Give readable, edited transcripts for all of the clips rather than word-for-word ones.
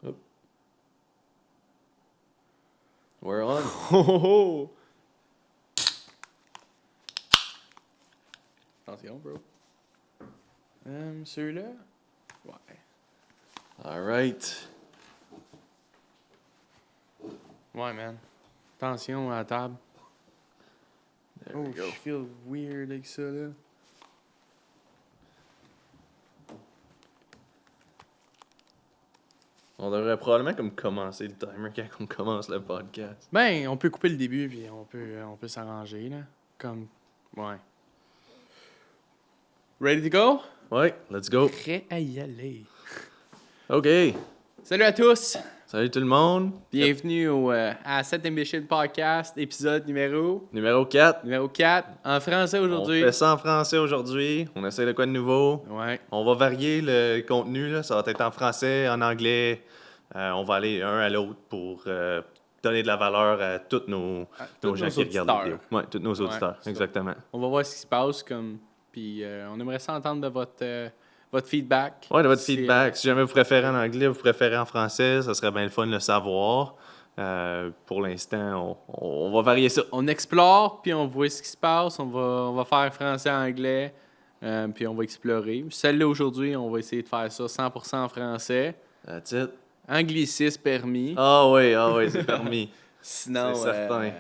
Hop. We're on. Oh, oh. Attention, bro. Celui-là? Ouais. All right. Ouais, man. Attention à la table. There we Oh, go. je feel weird avec ça, là. On devrait probablement comme commencer le timer quand on commence le podcast. Ben, on peut couper le début, puis on peut s'arranger, là. Comme, ouais. Ready to go? Ouais, let's go. Prêt à y aller. OK. Salut à tous! Salut tout le monde. Bienvenue à Set Ambition Podcast, épisode numéro 4. 4, en français On aujourd'hui. fait ça en français aujourd'hui. On essaie de quoi de nouveau. Ouais. On va varier le contenu. Là. Ça va être en français, en anglais. On va aller un à l'autre pour donner de la valeur à tous nos gens qui regardent la vidéo. Oui, tous nos auditeurs, c'est exactement. On va voir ce qui se passe, puis on aimerait s'entendre de votre feedback. Oui, de votre Si, feedback. Si jamais vous préférez en anglais, vous préférez en français, ça serait bien le fun de le savoir. Pour l'instant, on va varier ça. On explore, puis on voit ce qui se passe. On va faire français-anglais, puis on va explorer. Celle-là, aujourd'hui, on va essayer de faire ça 100% en français. That's it. Anglicisme permis. Ah oui, c'est permis. Sinon, C'est certain.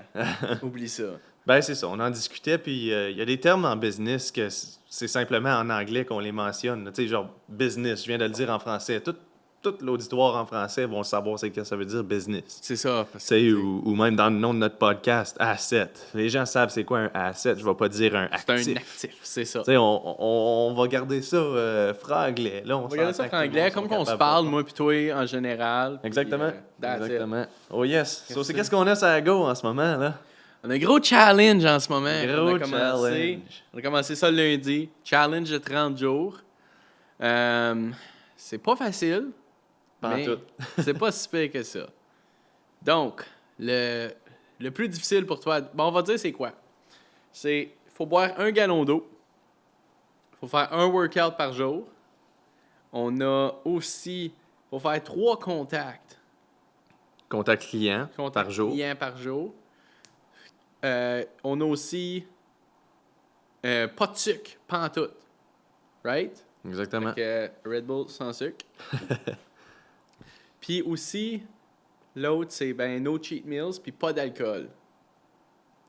oublie ça. Ben, c'est ça, on en discutait, puis il y a des termes en business que c'est simplement en anglais qu'on les mentionne. Tu sais, genre business, je viens de le dire en français. Tout l'auditoire en français vont savoir ce que ça veut dire business. C'est ça. Tu sais, ou même dans le nom de notre podcast, asset. Les gens savent c'est quoi un asset, je vais pas dire un C'est actif. un actif, c'est ça. Tu sais, on va garder ça franglais. Là, On va regarder ça en anglais, comme qu'on se parle, moi puis toi, en général. Exactement. Puis, that's it. Exactement. Oh yes. So, c'est Merci. qu'est-ce qu'on a sur la go en ce moment, là? On a un gros challenge en ce moment. Gros challenge. On a commencé ça lundi. Challenge de 30 jours. C'est pas facile, Pas en mais tout. c'est pas si pire que ça. Donc, le plus difficile pour toi, bon, on va dire c'est quoi? C'est, faut boire 1 gallon d'eau. Faut faire un workout par jour. On a aussi, faut faire 3 contacts. Contact client par jour. Clients par jour. On a aussi pas de sucre, pas en tout. Right? Exactement. Fait que, Red Bull sans sucre. Puis aussi, l'autre, c'est ben no cheat meals, puis pas d'alcool.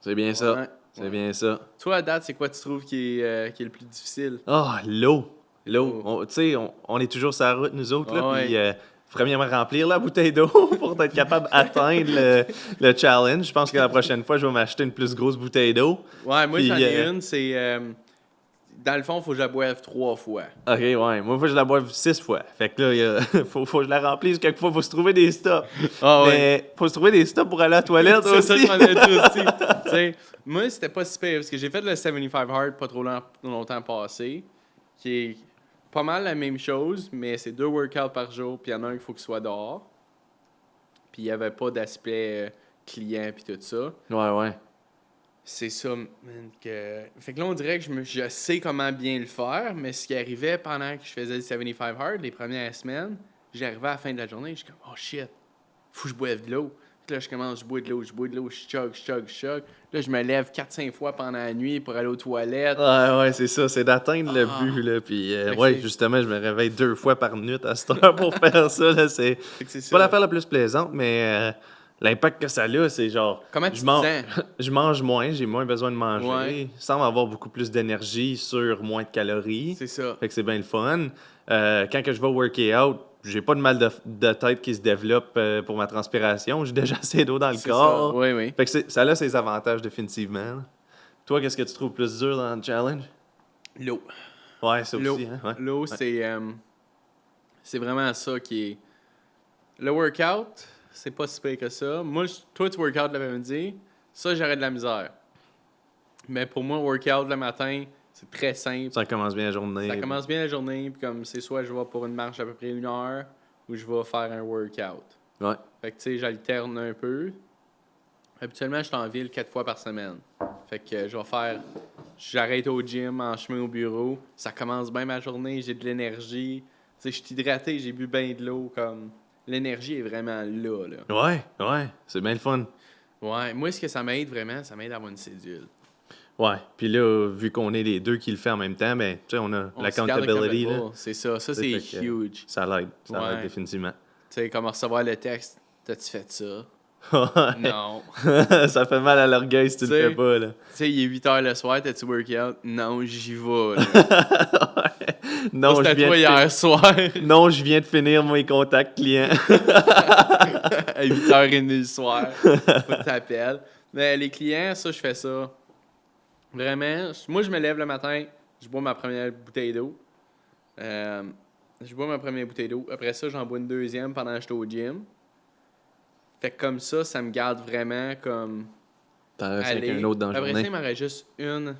C'est bien ça. Ouais. C'est bien ça. Toi, à date, c'est quoi tu trouves qui est le plus difficile? Ah, l'eau. L'eau. L'eau. Tu sais, on est toujours sur la route, nous autres, là, Ouais. puis premièrement, remplir la bouteille d'eau pour être capable d'atteindre le challenge. Je pense que la prochaine fois, je vais m'acheter une plus grosse bouteille d'eau. Ouais, moi, Puis, j'en ai une, c'est... dans le fond, il faut que je la boive 3 fois. OK, ouais. Moi, il faut que je la boive 6 fois. Fait que là, faut que je la remplisse quelquefois. Il faut se trouver des stops. Ah ouais. Mais faut se trouver des stops pour aller à la toilette C'est ça que aussi. je m'en ai dit aussi. Tu sais, moi, c'était pas si pire, parce que j'ai fait le 75 hard pas trop longtemps passé, qui est pas mal la même chose, mais c'est 2 workouts par jour, puis il y en a un qu'il faut qu'il soit dehors. Puis il n'y avait pas d'aspect client, puis tout ça. Ouais. C'est ça, man, que... Fait que là, on dirait que je sais comment bien le faire, mais ce qui arrivait pendant que je faisais le 75 hard, les premières semaines, j'arrivais à la fin de la journée, je suis comme, oh shit, faut que je boive de l'eau. Puis là, je commence, je bois de l'eau, je chug. Là, je me lève 4-5 fois pendant la nuit pour aller aux toilettes. Ouais, c'est ça. C'est d'atteindre le but, là. Puis, que justement, je me réveille 2 fois par minute à cette heure pour faire ça, là. C'est Fait que c'est ça. pas l'affaire la plus plaisante, mais l'impact que ça a, c'est genre... Comment tu te sens? Je mange moins, j'ai moins besoin de manger. Ouais. Sans avoir beaucoup plus d'énergie sur moins de calories. C'est ça. Fait que c'est bien le fun. Quand que je vais worker out, j'ai pas de mal de tête qui se développe pour ma transpiration. J'ai déjà assez d'eau dans le C'est corps. ça. Oui. Fait que ça a ses avantages définitivement. Là. Toi, qu'est-ce que tu trouves plus dur dans le challenge? L'eau. Ouais, ça L'eau. aussi. Hein? Ouais. L'eau, c'est vraiment ça qui est... Le workout, c'est pas si pire que ça. Moi, toi, tu workout l'après-midi, ça, j'aurais de la misère. Mais pour moi, workout le matin, c'est très simple. Ça commence bien la journée. Ça commence bien la journée, puis comme c'est soit je vais pour une marche d'à peu près 1 heure, ou je vais faire un workout. Ouais. Fait que tu sais, j'alterne un peu. Habituellement, je suis en ville 4 fois par semaine. Fait que j'arrête au gym, en chemin au bureau. Ça commence bien ma journée, j'ai de l'énergie. Tu sais, je suis hydraté, j'ai bu bien de l'eau. Comme l'énergie est vraiment là, là. Ouais, c'est bien le fun. Ouais, moi, ce que ça m'aide vraiment, ça m'aide à avoir une cédule. Ouais, puis là, vu qu'on est les deux qui le fait en même temps, ben, tu sais, on a On se garde l'accountability, là. accountable, c'est ça. Ça, c'est Fait que, huge. ça l'aide Ouais. définitivement. Tu sais, comme recevoir le texte, t'as-tu fait ça? Ouais. Non. Ça fait mal à l'orgueil si tu le T'sais, fais pas, là. Tu sais, il est 8 h le soir, t'as-tu workout? Non, j'y vais, là. Ouais. Ça, Non, je c'était viens toi de hier soir. Non, je viens de finir mes contacts clients. À 8h30 le soir. Faut que t'appelles. Mais les clients, ça, je fais ça. Vraiment, moi, je me lève le matin, je bois ma première bouteille d'eau. Je bois ma première bouteille d'eau. Après ça, j'en bois une deuxième pendant que j'étais au gym. Fait que comme ça me garde vraiment comme T'en restes avec aller. un autre dans la Après ça, journée. il m'en reste juste une,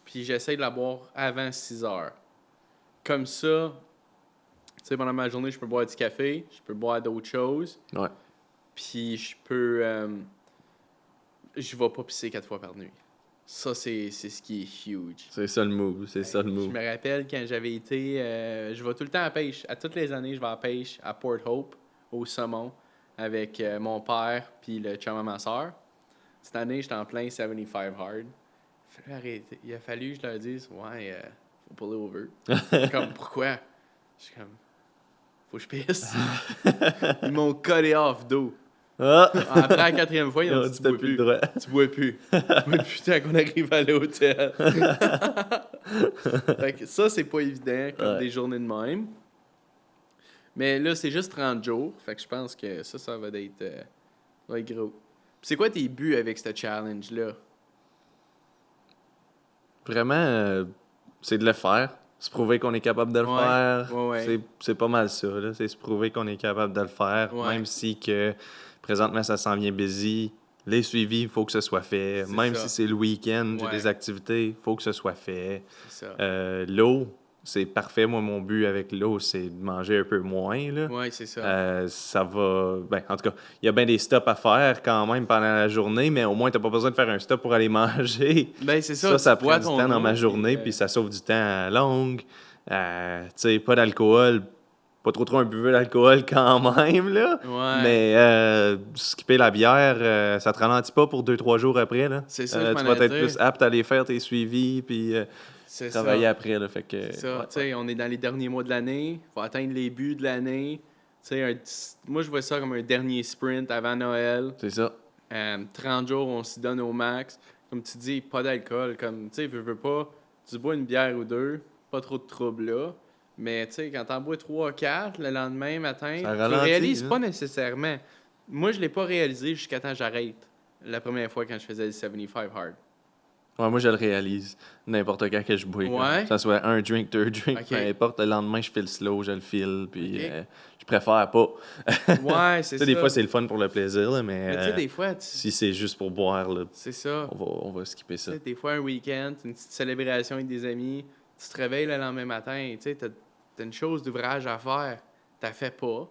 puis j'essaie de la boire avant 6 heures. Comme ça, tu sais, pendant ma journée, je peux boire du café, je peux boire d'autres choses, Ouais. puis je peux... je vais pas pisser 4 fois par nuit. Ça, c'est ce qui est huge. C'est ça le move, c'est ça le Je move. me rappelle quand j'avais été... je vais tout le temps à la pêche. À toutes les années, je vais à la pêche à Port Hope, au saumon, avec mon père puis le chum à ma soeur. Cette année, j'étais en plein 75 hard. Il a fallu que je leur dise, ouais, faut puller over. Comme, pourquoi? Je suis comme, faut que je pisse. Ils m'ont collé off d'eau. Ah! Après la quatrième fois, ils ont On dit, dit tu t'as bois plus le plus. droit. Tu bois plus. Tu bois plus tant qu'on arrive à l'hôtel. Fait que ça, c'est pas évident, comme Ouais. des journées de même. Mais là, c'est juste 30 jours. Fait que je pense que ça va être gros. Puis c'est quoi tes buts avec ce challenge-là? Vraiment, c'est de le faire. Se prouver qu'on est capable de le Ouais, faire. ouais. C'est pas mal ça, là. C'est se prouver qu'on est capable de le faire. Ouais. Même si que présentement ça s'en vient busy. Les suivis, il faut que ce soit fait. C'est Même ça. si c'est le week-end, j'ai Ouais. des activités, il faut que ce soit fait. C'est ça. L'eau, c'est parfait. Moi, mon but avec l'eau, c'est de manger un peu moins, là. Ouais, c'est ça. Ça va. Ben, en tout cas, il y a bien des stops à faire quand même pendant la journée, mais au moins, t'as pas besoin de faire un stop pour aller manger. Ben, c'est ça. Ça tu prend bois du ton temps dans ma eau, journée, puis ça sauve du temps à longue. Tu sais, pas d'alcool. Pas trop un buveur d'alcool quand même, là. Ouais. Mais skipper la bière, ça te ralentit pas pour 2-3 jours après, là. C'est ça, je Tu m'en vas allais être dire. plus apte à aller faire tes suivis, puis C'est travailler ça. après, là. Fait que, C'est ça. ouais, Tu sais, on est dans les derniers mois de l'année. Faut atteindre les buts de l'année. Tu sais, moi, je vois ça comme un dernier sprint avant Noël. c'est ça. 30 jours, on s'y donne au max. Comme tu dis, pas d'alcool. Comme, tu sais, veux pas, tu bois une bière ou deux, pas trop de trouble là. Mais, tu sais, quand t'en bois 3, 4, le lendemain matin, Ça tu ralentit, réalises hein. pas nécessairement. Moi, je l'ai pas réalisé jusqu'à temps que j'arrête. La première fois quand je faisais le 75 hard. Ouais, moi, je le réalise n'importe quand que je bois. Ouais. Que ça soit un drink, deux drinks, Ok. peu importe. Le lendemain, je file slow, je le file, puis Ok. je préfère pas. Ouais, Tu c'est sais, des ça. fois, c'est le fun pour le plaisir, là, mais Mais tu sais, des fois, si c'est juste pour boire, là, c'est ça. on va skipper Tu ça. sais, des fois, un week-end, une petite célébration avec des amis, tu te réveilles le lendemain matin, tu sais, t'as une chose d'ouvrage à faire, t'as fait pas.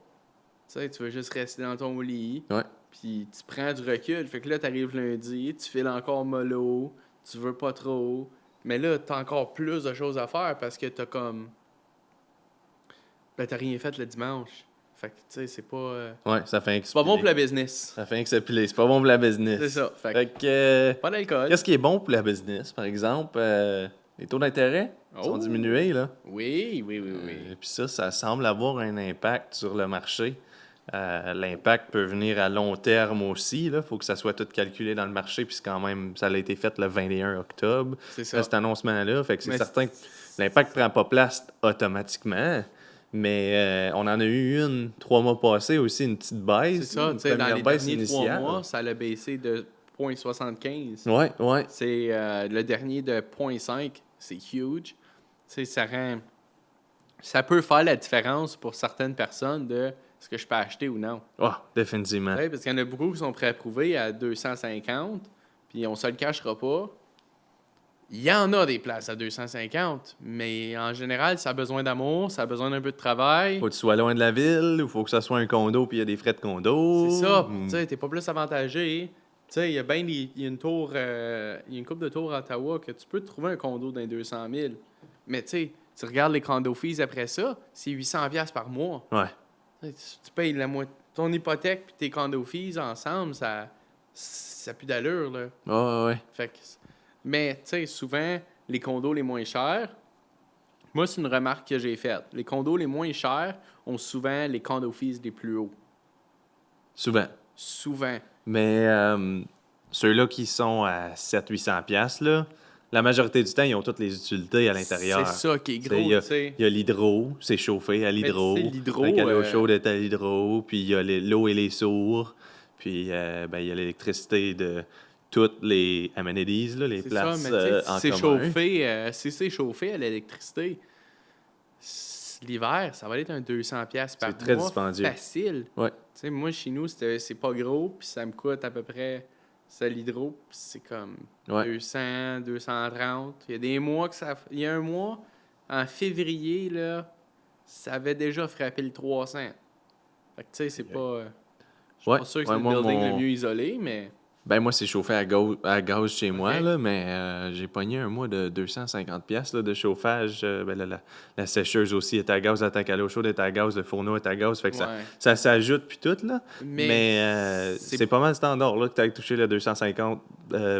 Tu sais, tu veux juste rester dans ton lit, Ouais. puis tu prends du recul. Fait que là, t'arrives lundi, tu files encore mollo, tu veux pas trop. Mais là, t'as encore plus de choses à faire parce que t'as comme... Ben, t'as rien fait le dimanche. Fait que, tu sais, c'est pas... Ouais, ça fait C'est pas bon pour le business. Ça fait que c'est pilé. C'est pas bon pour la business. C'est ça. Fait Fait que, pas d'alcool. qu'est-ce qui est bon pour la business, par exemple? Les taux d'intérêt sont Oh! diminués, là. Oui. Puis ça semble avoir un impact sur le marché. L'impact peut venir à long terme aussi. Il faut que ça soit tout calculé dans le marché. Puis quand même, ça a été fait le 21 octobre, C'est ça. cet annoncement-là. Fait que c'est Mais certain que l'impact ne prend pas place automatiquement. Mais on en a eu 3 mois passés aussi, une petite baisse. C'est ça, une tu sais, dans première les baisse derniers 3 initiale. mois, ça a baissé de 0,75. Ouais. C'est le dernier de 0,5, c'est huge. Tu sais, ça peut faire la différence pour certaines personnes de ce que je peux acheter ou non. Définitivement. Tu sais, parce qu'il y en a beaucoup qui sont préapprouvés à 250, puis on se le cachera pas. Il y en a des places à 250, mais en général, ça a besoin d'amour, ça a besoin d'un peu de travail. Faut que tu sois loin de la ville, ou faut que ça soit un condo puis il y a des frais de condo. C'est ça. Hmm. Tu sais, t'es pas plus avantagé. Tu sais, il y a une tour, il y a une couple de tours à Ottawa que tu peux te trouver un condo dans les 200 000. Mais tu sais, tu regardes les condo fees après ça, c'est 800$ par mois. Ouais. Tu Tu payes ton hypothèque puis tes condo fees ensemble, ça n'a plus d'allure, là. Ouais. Fait que, mais, tu sais, souvent, les condos les moins chers, moi, c'est une remarque que j'ai faite. Les condos les moins chers ont souvent les condo fees les plus hauts. Souvent. Souvent. Mais ceux-là qui sont à 700-800$, là, la majorité du temps, ils ont toutes les utilités à l'intérieur. C'est ça qui est gros, Il y a, tu sais. il y a l'hydro, c'est chauffé à l'hydro. tu sais, l'hydro, Fait que l'eau chaude est à l'hydro, puis il y a l'eau et les sourds, puis il y a l'électricité de toutes les amenities, là, les C'est places ça, mais tu sais, en si commun. si c'est chauffé à l'électricité, l'hiver, ça va être un 200$ par C'est très mois dispendieux. facile. Ouais. Tu sais, moi, chez nous, c'est pas gros, puis ça me coûte à peu près, c'est l'hydro, puis c'est comme Ouais. 200, 230. Il y a des mois il y a un mois, en février, là, ça avait déjà frappé le 300. Fait que, tu sais, c'est pas... je suis Ouais. pas sûr que Ouais, c'est le moi, building le mieux isolé, mais... Ben moi, c'est chauffé à gaz chez moi, Ok. là, mais j'ai pogné un mois de 250$ là, de chauffage. La sécheuse aussi est à gaz, la tank à l'eau chaude est à gaz, le fourneau est à gaz, fait que Ouais. ça s'ajoute puis tout, là. Mais Mais c'est pas mal standard là, que tu aies touché le 250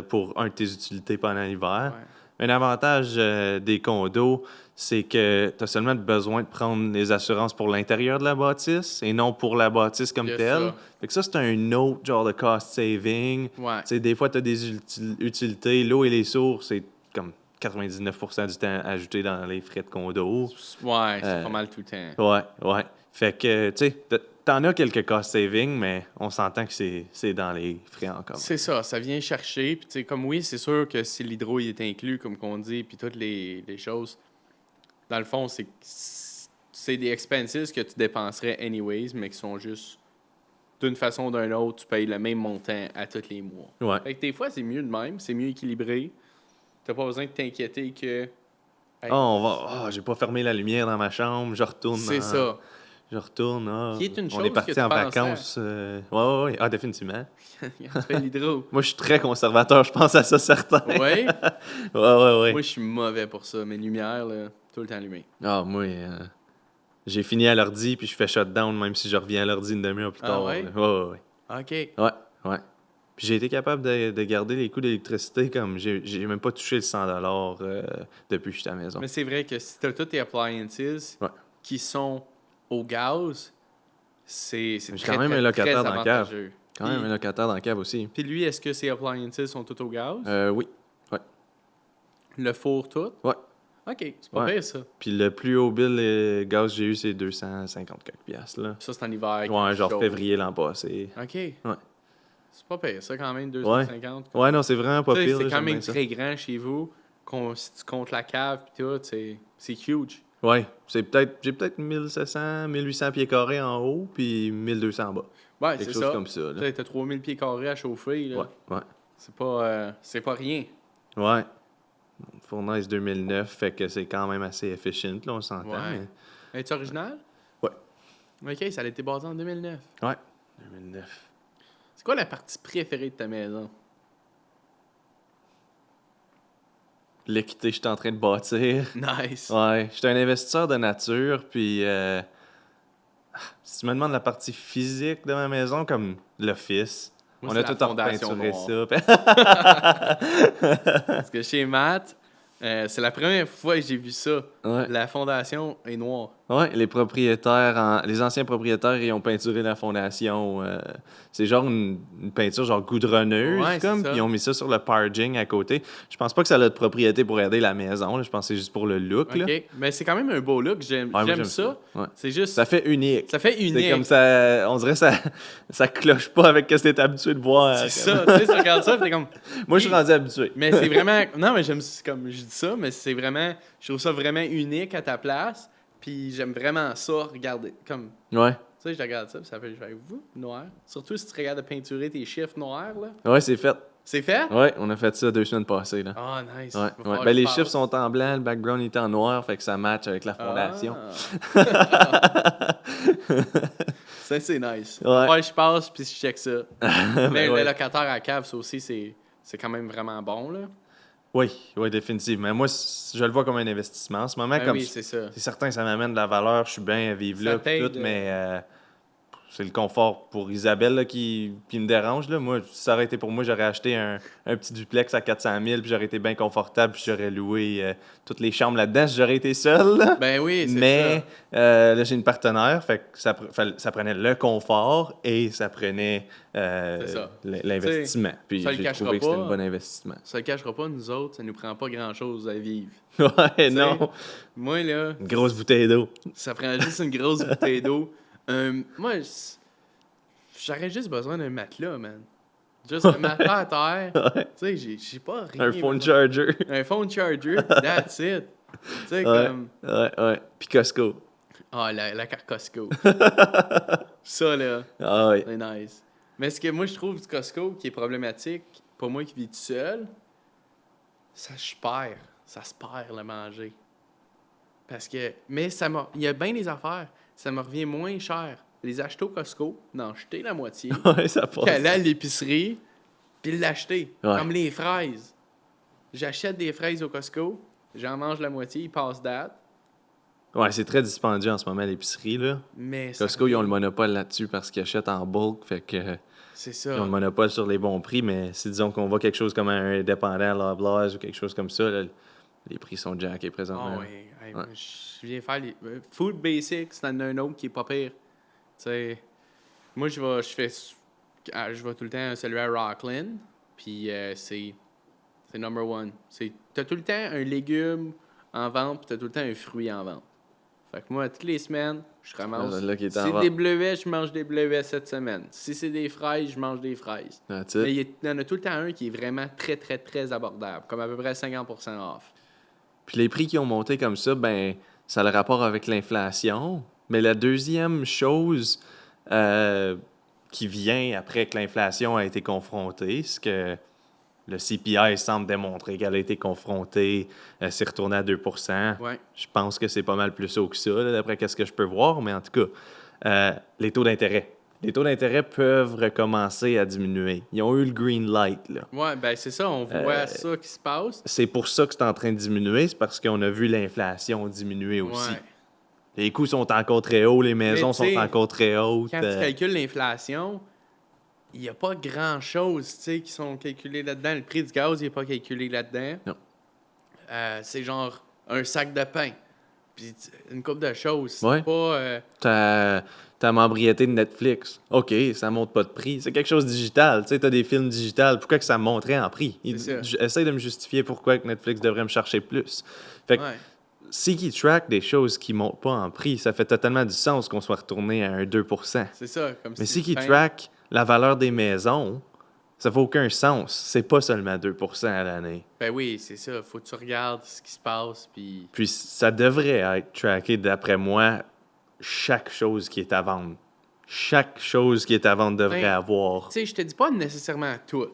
pour un de tes utilités pendant l'hiver. Ouais. Un avantage des condos, c'est que tu as seulement besoin de prendre les assurances pour l'intérieur de la bâtisse et non pour la bâtisse comme Il y a telle. ça. Fait que ça, c'est un autre genre de cost saving. Ouais. Tu sais, des fois, tu as des utilités. L'eau et les sources, c'est comme 99% du temps ajouté dans les frais de condo. Ouais, c'est Euh, pas mal tout le temps. Ouais. Fait que, tu sais, t'en as quelques cost saving, mais on s'entend que c'est dans les frais encore. C'est ça vient chercher. Puis, tu sais, comme oui, c'est sûr que si l'hydro il est inclus, comme qu'on dit, puis toutes les choses, dans le fond, c'est des expenses que tu dépenserais anyways, mais qui sont juste, d'une façon ou d'une autre, tu payes le même montant à tous les mois. Ouais. Fait que des fois, c'est mieux de même, c'est mieux équilibré. T'as pas besoin de t'inquiéter que... Hey, J'ai pas fermé la lumière dans ma chambre, je retourne. c'est ça. Je retourne. Qui est une On chose est que parti tu en penserais. vacances. Ouais. Ah, définitivement. Tu fais l'hydro. Moi, je suis très conservateur, je pense à ça, certain. Ouais? Ouais. Moi, je suis mauvais pour ça. Mes lumières, là, tout le temps allumées. Ah, moi, j'ai fini à l'ordi, puis je fais shutdown, même si je reviens à l'ordi une demi-heure plus Ah tard. ouais? là. Ouais. OK. Ouais. Puis j'ai été capable de garder les coûts d'électricité comme j'ai même pas touché le 100$ depuis que j'étais à la maison. Mais c'est vrai que si tu as tous tes appliances Ouais. qui sont au gaz, c'est J'ai très, quand même très, un locataire très dans la cave. avantageux. Quand même un locataire dans le cave aussi. Puis lui, est-ce que ses appliances sont toutes au gaz? Oui. Le four tout? Ouais. OK, c'est pas Ouais. pire ça. Puis le plus haut bill gaz que j'ai eu, c'est 250 quelques piastres, là. Ça, c'est en hiver. Ouais, genre chaud. février l'an passé. OK. Ouais. C'est pas pire ça quand même, 250. Ouais, non, c'est vraiment pas Tu sais, pire. c'est là, quand j'aime même bien ça. très grand chez vous. Si tu comptes la cave pis tout, c'est huge. Ouais, j'ai peut-être 1700, 1800 pieds carrés en haut, puis 1200 en bas. Ouais, Quelque c'est chose ça. comme ça, Tu là. sais, t'as 3000 pieds carrés à chauffer. Là. Ouais. C'est pas rien. Ouais. Fournaise 2009, fait que c'est quand même assez efficient, là, on s'entend. Ouais. Es-tu original? Ouais. OK, ça a été bâti en 2009. Mais... Ouais, 2009. C'est quoi la partie préférée de ta maison? L'équité que je suis en train de bâtir. Nice. Ouais, je suis un investisseur de nature, puis si tu me demandes la partie physique de ma maison, comme l'office, Moi, on c'est a la tout fondation repeinturé ça. Parce que chez Matt, c'est la première fois que j'ai vu ça. Ouais. La fondation est noire. Ouais, les anciens propriétaires, ils ont peinturé la fondation. C'est genre une peinture genre goudronneuse, Ouais, c'est comme, ça. puis ils ont mis ça sur le parging à côté. Je pense pas que ça a de propriété pour aider la maison, là. Je pense que c'est juste pour le look, là. OK. Mais c'est quand même un beau look. Ouais, moi, J'aime ça. Ouais. C'est juste... Ça fait unique. Ça fait unique. C'est comme ça, on dirait que ça cloche pas avec ce que t'es habitué de voir. C'est ça. Tu sais, tu regardes ça, t'es comme... Moi, je suis rendu habitué. Mais c'est vraiment... Non, mais j'aime... Comme je dis ça, mais c'est vraiment... Je trouve ça vraiment unique à ta place. Puis j'aime vraiment ça, regarder. Comme... Ouais. Tu sais, je regarde ça, puis ça fait... Je fais, vous, noir. Surtout si tu regardes de peinturer tes chiffres noirs, là. Ouais, c'est fait. C'est fait? Ouais, on a fait ça 2 semaines passées, là. Ah, nice. Ouais, Va ouais. falloir Ben, que je les passe. chiffres sont en blanc, le background est en noir, fait que ça match avec la fondation. Ah. Ça, c'est nice. Ouais. Ouais, je passe, puis je check ça. Mais Ben le ouais. locataire à cave, ça aussi, c'est quand même vraiment bon, là. Oui, définitivement. Moi, je le vois comme un investissement. En ce moment, Ben comme oui, c'est ça. c'est certain que ça m'amène de la valeur, je suis bien à vivre Ça là, pis t'aide, tout, mais c'est le confort pour Isabelle là, qui me dérange. Là. Moi, si ça aurait été pour moi, j'aurais acheté un petit duplex à 400 000, puis j'aurais été bien confortable, puis j'aurais loué toutes les chambres là-dedans si j'aurais été seul. Là. Ben oui, c'est Mais ça. là, j'ai une partenaire, fait que ça prenait le confort et ça prenait C'est ça. l'investissement. Puis ça le j'ai cachera trouvé que c'était pas. un bon investissement. Ça le cachera pas, nous autres, ça nous prend pas grand-chose à vivre. Ouais, T'sais, non. Moi, là, Une grosse bouteille d'eau. ça prend juste une grosse bouteille d'eau. Moi, j'aurais juste besoin d'un matelas, man. Juste un matelas à terre. Ouais. Tu sais, j'ai pas rien. Un phone besoin. charger. Un phone charger, puis that's it. Tu sais, Ouais, comme. ouais. Puis Costco. Ah, la carte Costco. Ça, là, Ah ouais. c'est nice. Mais ce que moi, je trouve du Costco qui est problématique, pour moi qui vis tout seul, ça se perd. Ça se perd, le manger. Parce que. Mais il y a bien des affaires. Ça me revient moins cher. Les acheter au Costco, d'en jeter la moitié, Ouais, ça passe. qu'aller à l'épicerie, puis l'acheter. Ouais. Comme les fraises. J'achète des fraises au Costco, j'en mange la moitié, ils passent date. Ouais, c'est très dispendieux en ce moment à l'épicerie, là. Mais ça Costco, ils ont le revient- monopole là-dessus parce qu'ils achètent en bulk, fait que C'est ils ont ça. le monopole sur les bons prix, mais si disons qu'on voit quelque chose comme un indépendant Loblaws ou quelque chose comme ça, là, les prix sont jackés présentement. Ah oui. Hey, moi, je viens faire les. Food Basics, c'est un autre qui est pas pire. Tu sais, moi, je vais tout le temps celui à Rockland, puis c'est number one. T'as tout le temps un légume en vente, puis t'as tout le temps un fruit en vente. Fait que moi, toutes les semaines, je ramasse. Là, qui est Si en c'est vente. des bleuets, je mange des bleuets cette semaine. Si c'est des fraises, je mange des fraises. That's Mais it. il y en a tout le temps un qui est vraiment très, très, très abordable, comme à peu près 50% off. Puis les prix qui ont monté comme ça, ben, ça a le rapport avec l'inflation. Mais la deuxième chose qui vient après que l'inflation a été confrontée, c'est que le CPI semble démontrer qu'elle a été confrontée, s'est retournée à 2%. Ouais. Je pense que c'est pas mal plus haut que ça, là, d'après ce que je peux voir, mais en tout cas, les taux d'intérêt. Les taux d'intérêt peuvent recommencer à diminuer. Ils ont eu le green light, là. Ouais, ben c'est ça, on voit ça qui se passe. C'est pour ça que c'est en train de diminuer, c'est parce qu'on a vu l'inflation diminuer aussi. Ouais. Les coûts sont encore très hauts, les maisons Mais tu sais, sont encore très hautes. Quand tu calcules l'inflation, il n'y a pas grand-chose, tu sais, qui sont calculés là-dedans. Le prix du gaz, il n'est pas calculé là-dedans. Non. C'est genre un sac de pain. Puis une couple de choses. C'est Ouais. pas... Ta membriété de Netflix. OK, ça monte pas de prix. C'est quelque chose de digital. Tu sais, t'as des films digitales. Pourquoi que ça monterait en prix? C'est ça. Essaye de me justifier pourquoi que Netflix devrait me chercher plus. Fait que Ouais. si qu'ils track des choses qui montent pas en prix, ça fait totalement du sens qu'on soit retourné à un 2%. C'est ça. Comme Mais si le qu'ils pain- track la valeur des maisons, ça fait aucun sens. C'est pas seulement 2% à l'année. Ben oui, c'est ça. Faut que tu regardes ce qui se passe. Puis... Puis ça devrait être tracké, d'après moi, chaque chose qui est à vendre. Chaque chose qui est à vendre devrait Ben, avoir. Tu sais, je te dis pas nécessairement tout. Tu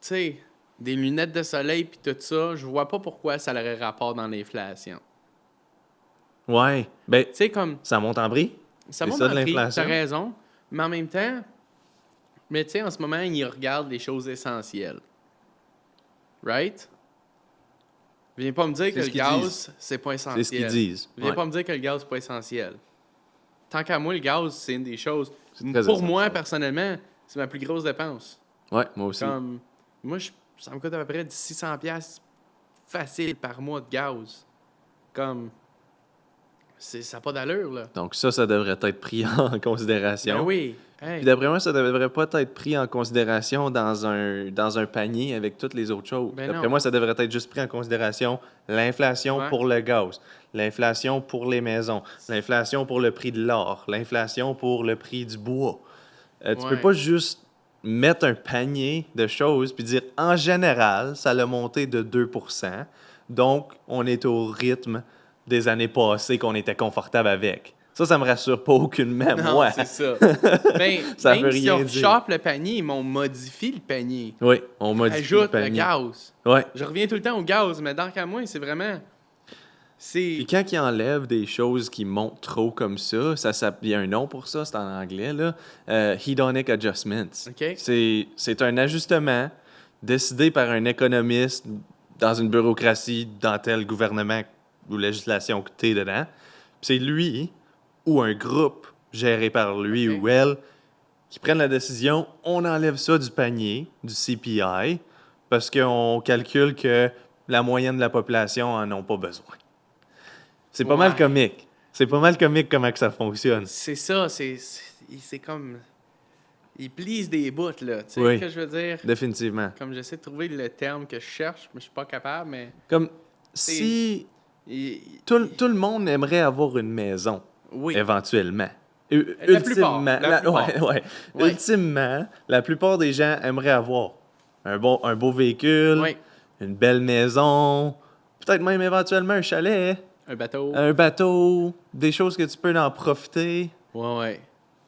sais, des lunettes de soleil puis tout ça, je vois pas pourquoi ça aurait rapport dans l'inflation. Ouais. Ben, Tu sais, comme... ça monte en prix. Ça C'est monte ça, dans de le prix, l'inflation. t'as raison. Mais en même temps, mais tu sais, en ce moment, ils regardent les choses essentielles. Right? Viens pas me dire que ce le qu'ils gaz, disent. c'est pas C'est essentiel. ce qu'ils disent. Viens Ouais. pas me dire que le gaz, c'est pas essentiel. Tant qu'à moi, le gaz, c'est une des choses. C'est très Pour moi, essentiel. personnellement, c'est ma plus grosse dépense. Ouais, moi aussi. Comme, moi, ça me coûte à peu près 600$ facile par mois de gaz. Comme, ça n'a pas d'allure, là. Donc ça devrait être pris en considération. Ben oui. Hey. Puis d'après moi, ça devrait pas être pris en considération dans un panier avec toutes les autres choses. Ben D'après non. moi, ça devrait être juste pris en considération l'inflation Ouais. pour le gaz, l'inflation pour les maisons, l'inflation pour le prix de l'or, l'inflation pour le prix du bois. Tu Ouais. peux pas juste mettre un panier de choses puis dire en général, ça a monté de 2%. Donc, on est au rythme des années passées qu'on était confortable avec. Ça me rassure pas aucunement, Non, moi. c'est ça. Ben, Ça même veut si rien on dire. chope le panier, ils m'ont modifié le panier. Oui, on modifie Ajoute le le panier. gaz. Ouais. Je reviens tout le temps au gaz, mais dans le cas moi, c'est vraiment... C'est... Puis quand ils enlèvent des choses qui montent trop comme ça, il y a un nom pour ça, c'est en anglais, là, hedonic adjustments. OK. C'est un ajustement décidé par un économiste dans une bureaucratie dans tel gouvernement ou législation que tu es dedans. Puis c'est lui ou un groupe géré par lui Ok. ou elle, qui prennent la décision, on enlève ça du panier, du CPI, parce qu'on calcule que la moyenne de la population en ont pas besoin. C'est pas mal Ouais. comique. C'est pas mal comique comment que ça fonctionne. C'est ça, c'est comme... Ils plissent des bouts, là. Tu sais ce Oui, que je veux dire? définitivement. Comme j'essaie de trouver le terme que je cherche, mais je suis pas capable, mais... Comme C'est... si il- tout le monde aimerait avoir une maison, Oui. éventuellement. La plupart. Ultimement, La plupart. ouais, ouais. Oui. Ultimement, la plupart des gens aimeraient avoir un beau véhicule, Oui. une belle maison, peut-être même éventuellement un chalet, Un bateau. un bateau, des choses que tu peux en profiter. Ouais, ouais.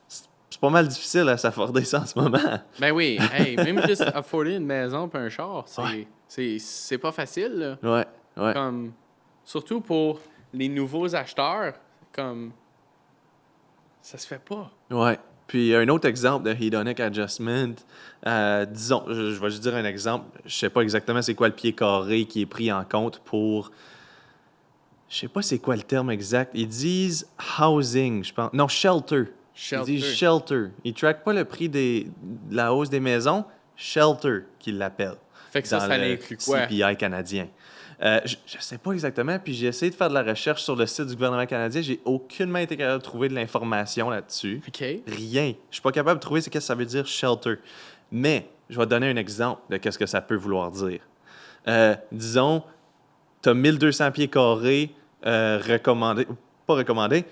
C'est pas mal difficile à s'afforder ça en ce moment. Ben oui, hey, même juste afforder une maison puis un char, Ouais. c'est pas facile, là. Ouais, ouais. Comme, surtout pour les nouveaux acheteurs, comme, ça se fait pas. Ouais. Puis un autre exemple de hedonic adjustment, disons, je vais juste dire un exemple. Je sais pas exactement c'est quoi le pied carré qui est pris en compte pour. Je sais pas c'est quoi le terme exact. Ils disent housing, je pense. Non, shelter. Ils disent Shelter. shelter. Ils traquent pas le prix de la hausse des maisons, shelter qu'ils l'appellent Fait que dans ça le inclut quoi? CPI canadien. Je sais pas exactement, puis j'ai essayé de faire de la recherche sur le site du gouvernement canadien. J'ai aucunement été capable de trouver de l'information là-dessus. OK. Rien. Je suis pas capable de trouver ce que ça veut dire shelter. Mais je vais te donner un exemple de ce que ça peut vouloir dire. Disons, tu as 1200 pieds carrés recommandés, pas recommandés.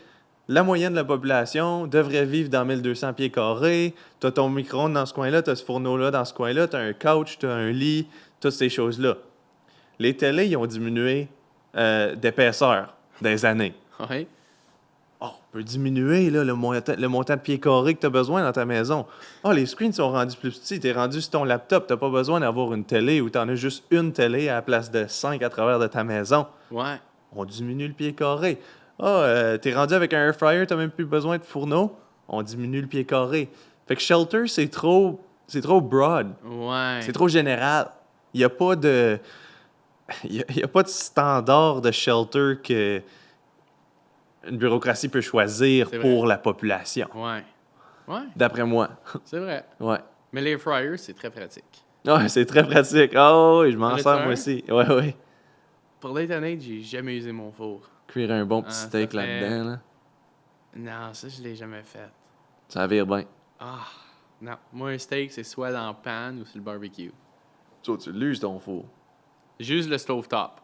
La moyenne de la population devrait vivre dans 1200 pieds carrés. Tu as ton micro-ondes dans ce coin-là, tu as ce fourneau-là dans ce coin-là, tu as un couch, tu as un lit, toutes ces choses-là. Les télés, ils ont diminué d'épaisseur des années. Ouais. Oh, on peut diminuer là, le montant de pieds carrés que tu as besoin dans ta maison. Oh, les screens sont rendus plus petits. Tu es rendu sur ton laptop. Tu n'as pas besoin d'avoir une télé ou tu en as juste une télé à la place de 5 à travers de ta maison. Ouais. On diminue le pied carré. Tu es rendu avec un air fryer, tu n'as même plus besoin de fourneau. On diminue le pied carré. Fait que shelter, c'est trop broad. Ouais. C'est trop général. Il n'y a pas de. Il y a pas de standard de shelter que une bureaucratie peut choisir C'est vrai. pour la population. Ouais. Ouais, D'après moi. c'est vrai. Ouais. Mais les fryers, c'est très pratique. Ouais, c'est très pratique. Oh, oui, je m'en En as-tu sers un? moi aussi. Ouais, ouais. Pour l'être honnête, j'ai jamais usé mon four. Cuire un bon petit Ça steak fait- là-dedans, là. Non, ça, je l'ai jamais fait. Ça vire bien. Ah, non. Moi, un steak, c'est soit dans le pan ou sur le barbecue. Toi, tu l'uses ton four. Juste le stovetop.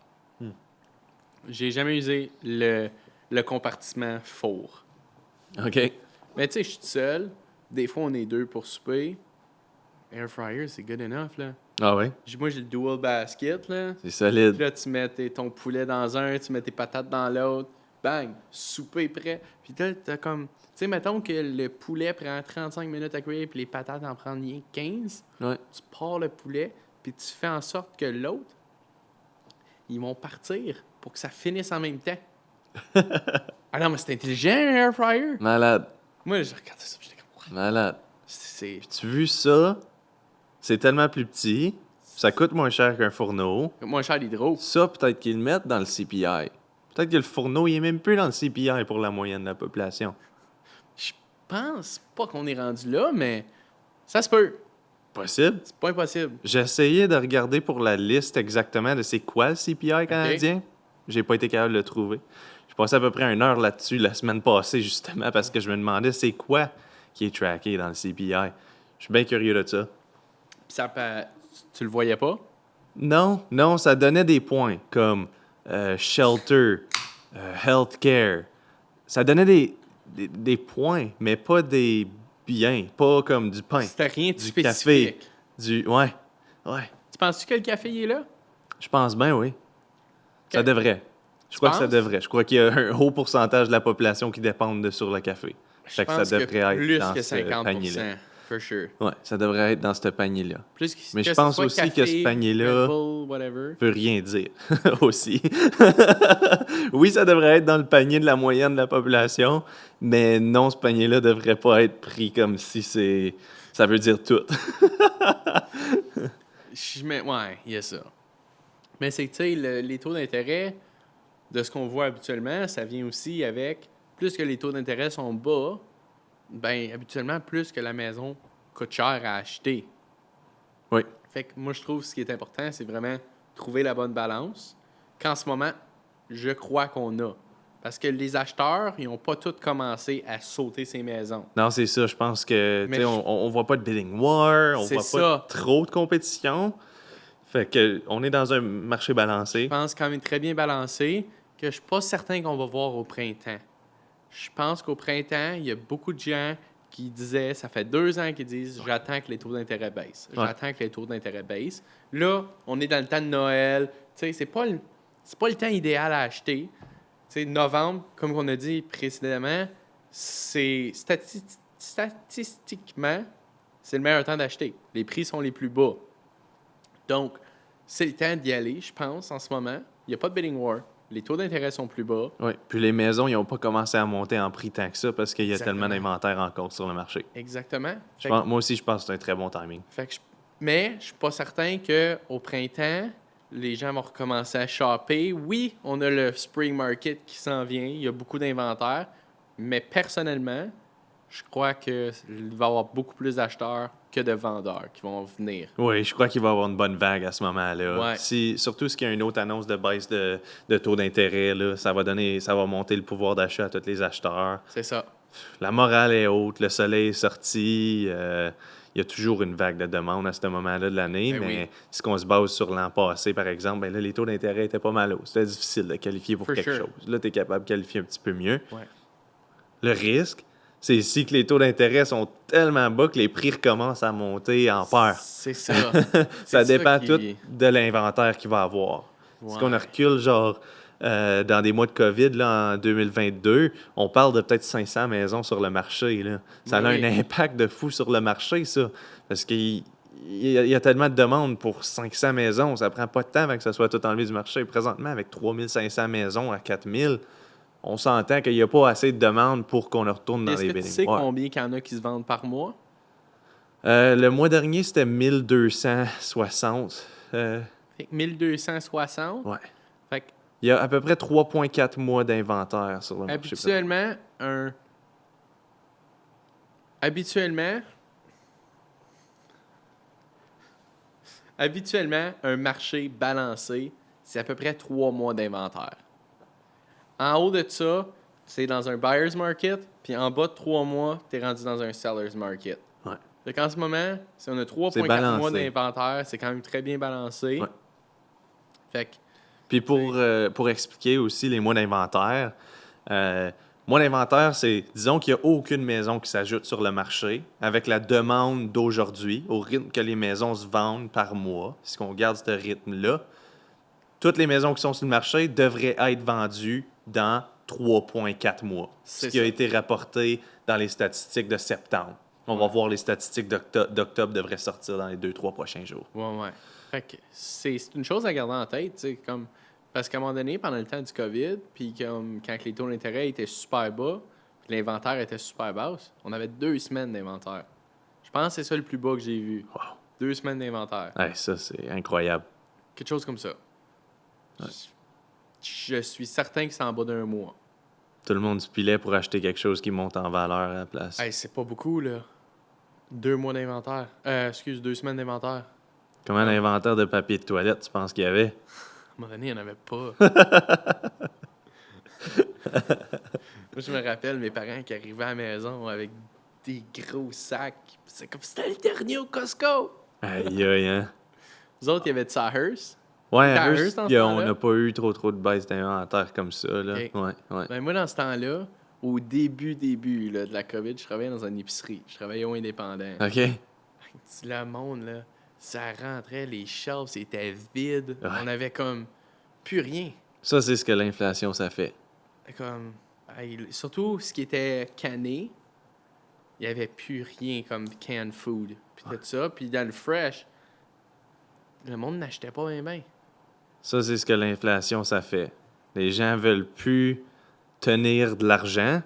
J'ai jamais usé le compartiment four. OK. Mais tu sais, je suis tout seul. Des fois, on est deux pour souper. Air fryer, c'est good enough, là. Ah ouais? Moi, j'ai le dual basket, là. C'est Puis solide. là, tu mets ton poulet dans un, tu mets tes patates dans l'autre. Bang! Souper prêt. Puis là, t'as comme... Tu sais, mettons que le poulet prend 35 minutes à cuire puis les patates en prennent rien que 15. Ouais. Tu pars le poulet puis tu fais en sorte que l'autre, ils vont partir pour que ça finisse en même temps. Ah non, mais c'est intelligent, un air fryer. Malade. Moi, je regardais ça puis j'étais comme... Malade. C'est Tu as vu ça? C'est tellement plus petit. Ça coûte moins cher qu'un fourneau. moins cher l'hydro. Ça, peut-être qu'ils le mettent dans le CPI. Peut-être que le fourneau, il est même plus dans le CPI pour la moyenne de la population. Je pense pas qu'on est rendu là, mais ça se peut. Possible. C'est pas impossible. J'ai essayé de regarder pour la liste exactement de c'est quoi le CPI canadien. J'ai pas été capable de le trouver. J'ai passé à peu près 1 heure là-dessus la semaine passée, justement, parce que je me demandais c'est quoi qui est tracké dans le CPI. Je suis bien curieux de ça. Puis ça, tu le voyais pas? Non, ça donnait des points comme shelter, healthcare. Ça donnait des points, mais pas des biens, pas comme du pain, C'était rien de du spécifique. café, ouais. Tu penses-tu que le café il est là? Je pense bien, oui. Ça devrait. Je Tu crois que ça penses? devrait. Je crois qu'il y a un haut pourcentage de la population qui dépend sur le café. Je Fait que ça pense que devrait être plus dans que ce 50%, panier-là. for sure. Ouais, ça devrait être dans ce panier-là. Plus Mais je ce pense soit aussi café, que ce panier-là Red Bull, whatever. Veut rien dire aussi. Oui, ça devrait être dans le panier de la moyenne de la population, mais non, ce panier-là devrait pas être pris comme si ça veut dire tout. Ouais, il y a ça. Mais c'est que, tu sais, les taux d'intérêt, de ce qu'on voit habituellement, ça vient aussi avec, plus que les taux d'intérêt sont bas, ben habituellement, plus que la maison coûte cher à acheter. Oui. Fait que moi, je trouve que ce qui est important, c'est vraiment trouver la bonne balance, qu'en ce moment, je crois qu'on a. Parce que les acheteurs, ils n'ont pas tous commencé à sauter ces maisons. Non, c'est ça. Je pense que, tu Mais sais, on voit pas de bidding war, on c'est voit pas ça. trop de compétition. Fait que on est dans un marché Je balancé. pense quand même très bien balancé, que je suis pas certain qu'on va voir au printemps. Je pense qu'au printemps, il y a beaucoup de gens qui disaient, ça fait 2 ans qu'ils disent, j'attends que les taux d'intérêt baissent. Ouais. J'attends que les taux d'intérêt baissent. Là, on est dans le temps de Noël. Tu sais, c'est pas le temps idéal à acheter. Tu sais, novembre, comme on a dit précédemment, c'est statistiquement, c'est le meilleur temps d'acheter. Les prix sont les plus bas. Donc, c'est le temps d'y aller, je pense, en ce moment. Il n'y a pas de bidding war. Les taux d'intérêt sont plus bas. Oui. Puis les maisons, ils n'ont pas commencé à monter en prix tant que ça parce qu'il y a Exactement. tellement d'inventaire encore sur le marché. Exactement. Moi aussi, je pense que c'est un très bon timing. Mais je suis pas certain qu'au printemps, les gens vont recommencer à shopper. Oui, on a le spring market qui s'en vient. Il y a beaucoup d'inventaire. Mais personnellement, je crois qu'il va y avoir beaucoup plus d'acheteurs que de vendeurs qui vont venir. Oui, je crois qu'il va y avoir une bonne vague à ce moment-là. Ouais. Surtout s'il y a une autre annonce de baisse de taux d'intérêt, là, ça va monter le pouvoir d'achat à tous les acheteurs. C'est ça. La morale est haute, le soleil est sorti. Il y a toujours une vague de demande à ce moment-là de l'année, Ben mais oui. si on se base sur l'an passé, par exemple, ben là, les taux d'intérêt étaient pas mal hauts. C'était difficile de qualifier pour For quelque sure. chose. Là, tu es capable de qualifier un petit peu mieux. Ouais. Le risque, c'est ici que les taux d'intérêt sont tellement bas que les prix recommencent à monter en peur. C'est ça. Ça C'est dépend qui- tout de l'inventaire qu'il va avoir. Si on Ouais. recule, genre, dans des mois de COVID, là, en 2022, on parle de peut-être 500 maisons sur le marché. Là. Ça Oui, a un impact de fou sur le marché, ça. Parce qu'il y a tellement de demandes pour 500 maisons. Ça prend pas de temps avant que ça soit tout enlevé du marché. Présentement, avec 3500 maisons à 4000, on s'entend qu'il n'y a pas assez de demandes pour qu'on retourne dans Est-ce les que tu bidding sais wars. combien qu'il y en a qui se vendent par mois? Le mois dernier, c'était 1260. Fait que 1260. Ouais. Fait que Il y a à peu près 3,4 mois d'inventaire sur le marché. habituellement, un marché balancé, c'est à peu près 3 mois d'inventaire. En haut de ça, c'est dans un buyer's market, puis en bas de 3 mois, tu es rendu dans un seller's market. Ouais. Fait qu'en ce moment, si on a 3,4 balancé. mois d'inventaire, c'est quand même très bien balancé. Ouais. Fait que, Puis pour expliquer aussi les mois d'inventaire, mois d'inventaire, c'est, disons qu'il n'y a aucune maison qui s'ajoute sur le marché avec la demande d'aujourd'hui, au rythme que les maisons se vendent par mois. Si on garde ce rythme-là, toutes les maisons qui sont sur le marché devraient être vendues dans 3,4 mois. C'est Ce qui a ça. été rapporté dans les statistiques de septembre. On va voir les statistiques d'octobre devraient sortir dans les 2-3 prochains jours. ouais. Fait que c'est une chose à garder en tête, tu sais, comme... Parce qu'à un moment donné, pendant le temps du COVID, puis comme quand les taux d'intérêt étaient super bas, puis l'inventaire était super basse, on avait 2 semaines d'inventaire. Je pense que c'est ça le plus bas que j'ai vu. Wow. 2 semaines d'inventaire. Ouais, ça, c'est incroyable. Quelque chose comme ça. Ouais. Je suis certain que c'est en bas d'un mois. Tout le monde se pilait pour acheter quelque chose qui monte en valeur à la place. Hey, c'est pas beaucoup, là. 2 mois d'inventaire. 2 semaines d'inventaire. Combien d'inventaire de papier de toilette tu penses qu'il y avait? À un moment donné, il n'y en avait pas. Moi, je me rappelle mes parents qui arrivaient à la maison avec des gros sacs. C'est comme si c'était le dernier au Costco. Aïe, aïe, hein? Vous autres, il y avait de Sahurst. Ouais, T'as à Hearst Hearst, dans ce on temps-là? n'a pas eu trop de baisse d'inventaire comme ça, là. Ok. Ouais. Ben, moi, dans ce temps-là, au début là, de la COVID, je travaillais dans une épicerie. Je travaillais au indépendant. OK? Le monde, là, ça rentrait, les shelves, c'était vide. Ouais. On avait comme plus rien. Ça, c'est ce que l'inflation, ça fait. Comme, surtout ce qui était canné, il n'y avait plus rien comme canned food. Puis tout ça. Puis dans le fresh, le monde n'achetait pas bien. Ça, c'est ce que l'inflation, ça fait. Les gens veulent plus tenir de l'argent.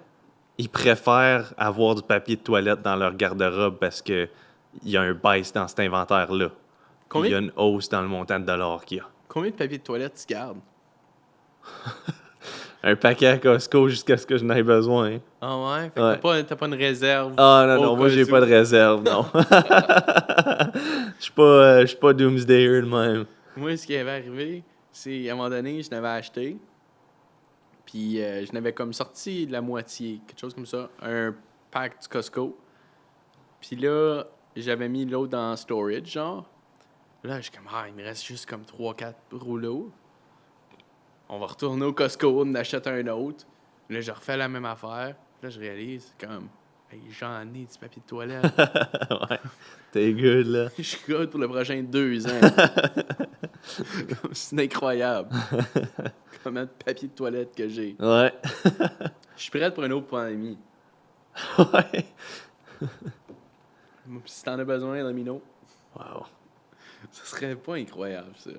Ils préfèrent avoir du papier de toilette dans leur garde-robe parce que il y a un baisse dans cet inventaire-là. Il y a une hausse dans le montant de dollars qu'il y a. Combien de papier de toilette tu gardes? un paquet à Costco jusqu'à ce que je n'aie besoin. Ah ouais? Fait que Ouais. t'as pas une réserve Ah non, au non, moi cas j'ai où. pas de réserve, non. Je suis pas doomsdayer de même. Moi, ce qui avait arrivé, c'est à un moment donné, je n'avais acheté, puis je n'avais comme sorti de la moitié, quelque chose comme ça, un pack du Costco. Puis là, j'avais mis l'autre dans storage, genre. Là, je suis comme, il me reste juste comme 3-4 rouleaux. On va retourner au Costco, on en achète un autre. Là, je refais la même affaire. Là, je réalise, comme, hey, j'en ai du papier de toilette. Ouais, t'es good, là. Je suis good pour les prochains 2 ans. Comme, c'est incroyable. Combien de papier de toilette que j'ai. Ouais. Je suis prêt pour une autre pandémie. Ouais. Si t'en as besoin, Domino, Wow. ce serait pas incroyable, ça.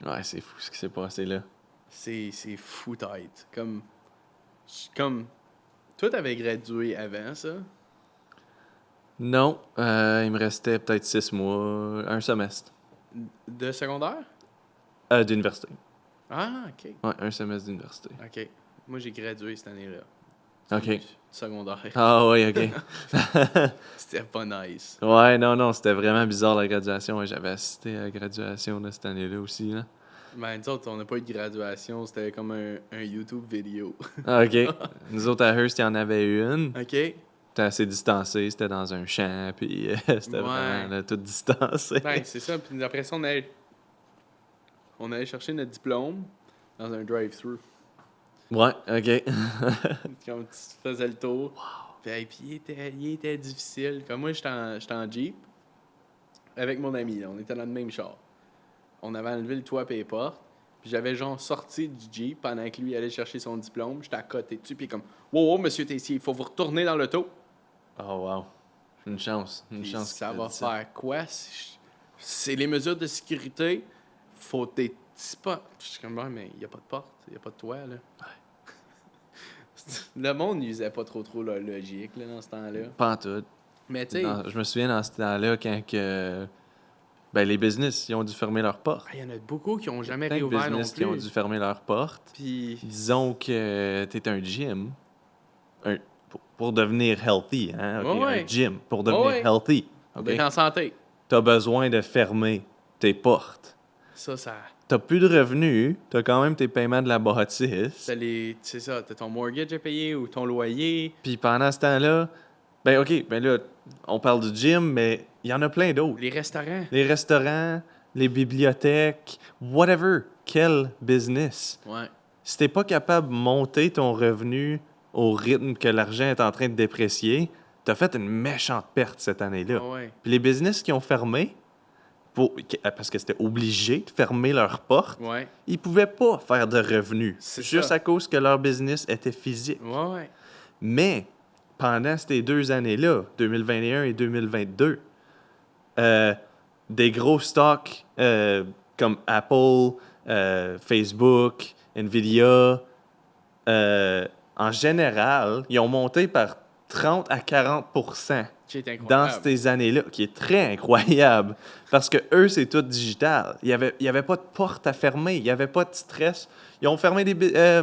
Ouais, c'est fou ce qui s'est passé là. C'est fou tête. Comme. Toi, t'avais gradué avant ça? Non, il me restait peut-être 6 mois, un semestre De secondaire? d'université. Ah, ok. Ouais, un semestre d'université. Ok. Moi, j'ai gradué cette année-là. Ok. Du secondaire. Ah ouais, ok. C'était pas nice. Ouais, non, c'était vraiment bizarre la graduation. Ouais, j'avais assisté à la graduation de cette année-là aussi, là. Ben, nous autres, on n'a pas eu de graduation. C'était comme un YouTube vidéo. Ah, ok. Nous autres à Hearst, il y en avait une. Ok? C'était assez distancé, c'était dans un champ, puis c'était vraiment Ouais. là, tout distancé. Ben, c'est ça. Puis après ça, on allait chercher notre diplôme dans un drive-thru. Ouais, ok. Comme tu faisais le tour. Puis, hey, puis il était difficile. Comme moi, j'étais en Jeep avec mon ami. Là. On était dans le même char. On avait enlevé le toit et les portes. Puis j'avais genre sorti du Jeep pendant que lui allait chercher son diplôme. J'étais à côté dessus. Puis comme, wow, monsieur Tessier, il faut vous retourner dans l'auto. Oh, wow. Une chance. Une Puis chance. ça qu'il va a dit ça. faire quoi? C'est les mesures de sécurité. Faut des petits pas. Je suis comme, ouais, mais il n'y a pas de porte. Il n'y a pas de toit, là. Le monde n'usait pas trop leur logique, là, dans ce temps-là. Pas en tout. Mais tu sais, Je me souviens dans ce temps-là, quand que, ben, les business, ils ont dû fermer leurs portes. il y en a beaucoup qui n'ont jamais Plein de réouvert non business qui ont plus. dû fermer leurs portes. Puis, Disons que t'es un gym. Pour devenir healthy, hein? OK, Ouais. un gym. Pour devenir Ouais. healthy. on OK? est en santé. T'as besoin de fermer tes portes. Ça, T'as plus de revenus, t'as quand même tes paiements de la bâtisse. c'est ça, t'as ton mortgage à payer ou ton loyer. Puis pendant ce temps-là, ben OK, ben là, on parle du gym, mais il y en a plein d'autres. Les restaurants. Les restaurants, les bibliothèques, whatever, quel business. Ouais. Si t'es pas capable de monter ton revenu au rythme que l'argent est en train de déprécier, t'as fait une méchante perte cette année-là. Ouais. Puis les business qui ont fermé, parce que c'était obligé de fermer leurs portes, Ouais. ils pouvaient pas faire de revenus. C'est Juste ça. à cause que leur business était physique. Ouais. Mais pendant ces 2 années-là, 2021 et 2022, des gros stocks comme Apple, Facebook, Nvidia, en général, ils ont monté par 30 à 40% C'est dans incroyable. ces années-là, qui est très incroyable. Parce que eux, c'est tout digital. Il y avait pas de porte à fermer, il n'y avait pas de stress. Ils ont fermé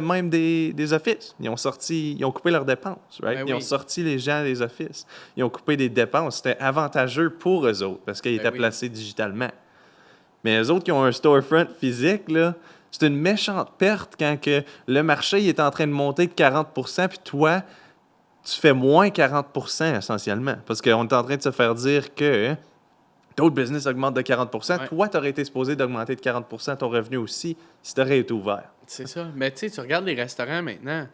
même des offices. Ils ont coupé leurs dépenses. Right? Ben Ils ont oui. sorti les gens des offices. Ils ont coupé des dépenses. C'était avantageux pour eux autres parce qu'ils Ben étaient oui. placés digitalement. Mais eux autres qui ont un storefront physique, là, c'est une méchante perte quand que le marché il est en train de monter de 40%, puis toi, tu fais moins 40% essentiellement. Parce qu'on est en train de se faire dire que d'autres business augmentent de 40%. Ouais. Toi, tu aurais été supposé d'augmenter de 40% ton revenu aussi si tu aurais été ouvert. C'est ça. Mais tu sais, tu regardes les restaurants maintenant.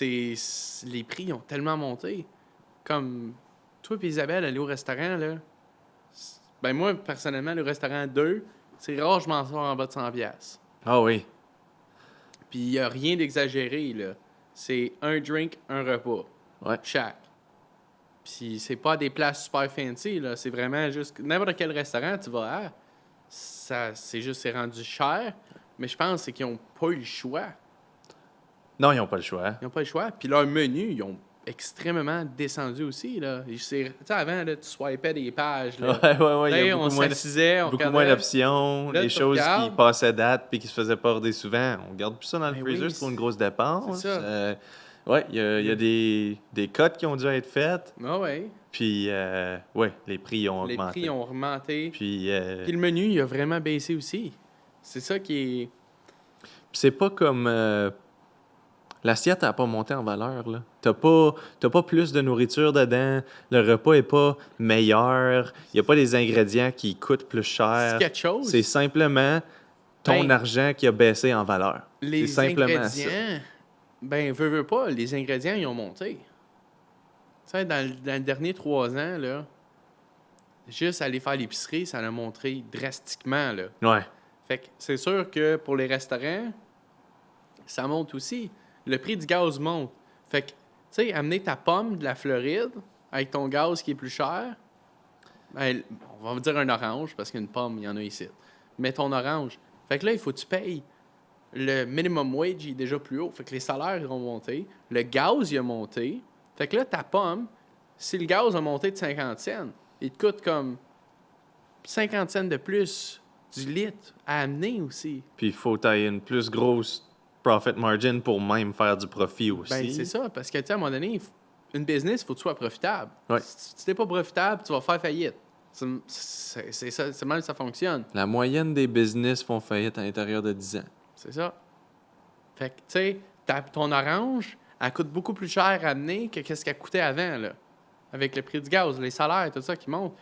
Les prix ont tellement monté. Comme toi et Isabelle, aller au restaurant, là. Ben moi, personnellement, le restaurant 2, c'est rare que je m'en sors en bas de 100$. Ah oui. Puis il n'y a rien d'exagéré, là. C'est un drink, un repas. Ouais. Chaque. Puis c'est pas des places super fancy, là. C'est vraiment juste... N'importe quel restaurant, tu vas à, c'est rendu cher. Mais je pense c'est qu'ils n'ont pas eu le choix. Non, ils n'ont pas le choix. Ils n'ont pas le choix. Puis leur menu, extrêmement descendu aussi, là. Tu sais, avant, là, tu swipais des pages, là. Ouais, il y a On beaucoup moins, s'assisait, on beaucoup moins regardait. d'options, Là, les tu choses qui regardes. passaient date puis qui se faisaient pas regarder souvent. On garde plus ça dans le Ben freezer, oui, c'est trop une grosse c'est dépense. ça. Ouais, il y a des cotes qui ont dû être faites, Ah ouais. puis ouais, les prix ont Les prix augmenté. ont remonté. Puis Puis le menu, il a vraiment baissé aussi. C'est ça qui est... c'est pas comme l'assiette n'a pas monté en valeur, là. T'as pas plus de nourriture dedans, le repas est pas meilleur, il n'y a pas des ingrédients qui coûtent plus C'est cher. quelque chose. C'est simplement ton Ben, argent qui a baissé en valeur. C'est les simplement ça. ingrédients, ben, veux pas, les ingrédients, ils ont monté. Tu sais, dans les derniers 3 ans, là, juste aller faire l'épicerie, ça a monté drastiquement, là. Ouais. Fait que c'est sûr que pour les restaurants, ça monte aussi. Le prix du gaz monte. Fait que, tu sais, amener ta pomme de la Floride avec ton gaz qui est plus cher, ben, on va dire un orange, parce qu'une pomme, il y en a ici. Mais ton orange. Fait que là, il faut que tu payes. Le minimum wage est déjà plus haut. Fait que les salaires ils ont monté. Le gaz, il a monté. Fait que là, ta pomme, si le gaz a monté de 50 cents, il te coûte comme 50 cents de plus du litre à amener aussi. Puis il faut tailler une plus grosse profit margin pour même faire du profit aussi. Ben, c'est ça. Parce que, tu sais, à un moment donné, une business, il faut que tu sois profitable. Ouais. Si tu n'es pas profitable, tu vas faire faillite. C'est ça, c'est mal que ça fonctionne. La moyenne des business font faillite à l'intérieur de 10 ans. C'est ça. Fait que, tu sais, ton orange, elle coûte beaucoup plus cher à amener que ce qu'elle coûtait avant, là. Avec le prix du gaz, les salaires, tout ça qui monte.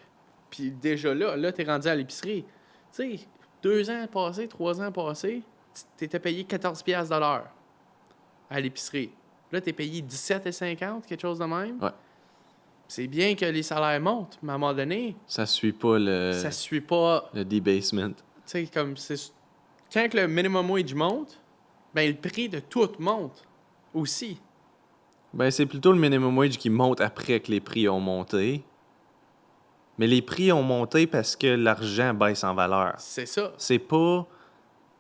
Puis déjà là, t'es rendu à l'épicerie. Tu sais, 2 ans passés, 3 ans passés, t'étais payé 14$ de l'heure à l'épicerie. Là, t'es payé 17,50$, quelque chose de même. Ouais. C'est bien que les salaires montent, mais à un moment donné, Ça suit pas ça suit pas. le debasement. Tu sais, comme c'est. Quand que le minimum wage monte, ben le prix de tout monte aussi. Ben, c'est plutôt le minimum wage qui monte après que les prix ont monté. Mais les prix ont monté parce que l'argent baisse en valeur. C'est ça. C'est pas...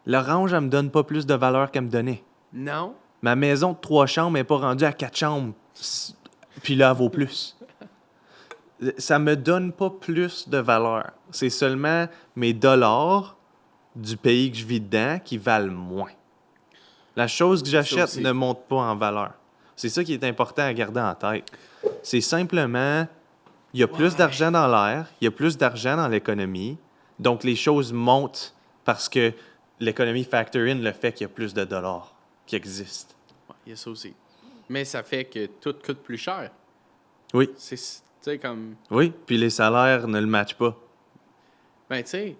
L'orange, elle me donne pas plus de valeur qu'elle me donnait. Non. Ma maison de 3 chambres n'est pas rendue à 4 chambres. Puis là, elle vaut plus. Ça me donne pas plus de valeur. C'est seulement mes dollars du pays que je vis dedans qui valent moins. La chose que j'achète aussi. ne monte pas en valeur. C'est ça qui est important à garder en tête. C'est simplement, il y a plus d'argent dans l'air, il y a plus d'argent dans l'économie, donc les choses montent parce que l'économie factor in le fait qu'il y a plus de dollars qui existent. Ouais, il y a ça aussi. Mais ça fait que tout coûte plus cher. Oui, C'est, tu sais, comme... oui, puis les salaires ne le matchent pas. Ben, tu sais,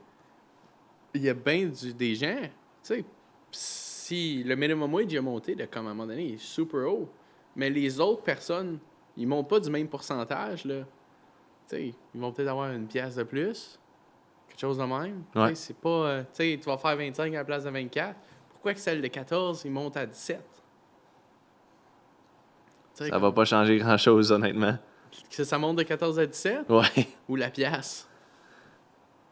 il y a bien des gens, tu sais, si le minimum wage a monté, de, comme à un moment donné, il est super haut, mais les autres personnes, ils montent pas du même pourcentage, là. Tu sais, ils vont peut-être avoir une pièce de plus, quelque chose de même. Ouais. Tu sais, c'est pas... tu sais, tu vas faire 25 à la place de 24. Pourquoi que celle de 14, il monte à 17? Tu sais, Ça va pas changer grand-chose, honnêtement. que ça monte de 14 à 17? Ouais. Ou la pièce?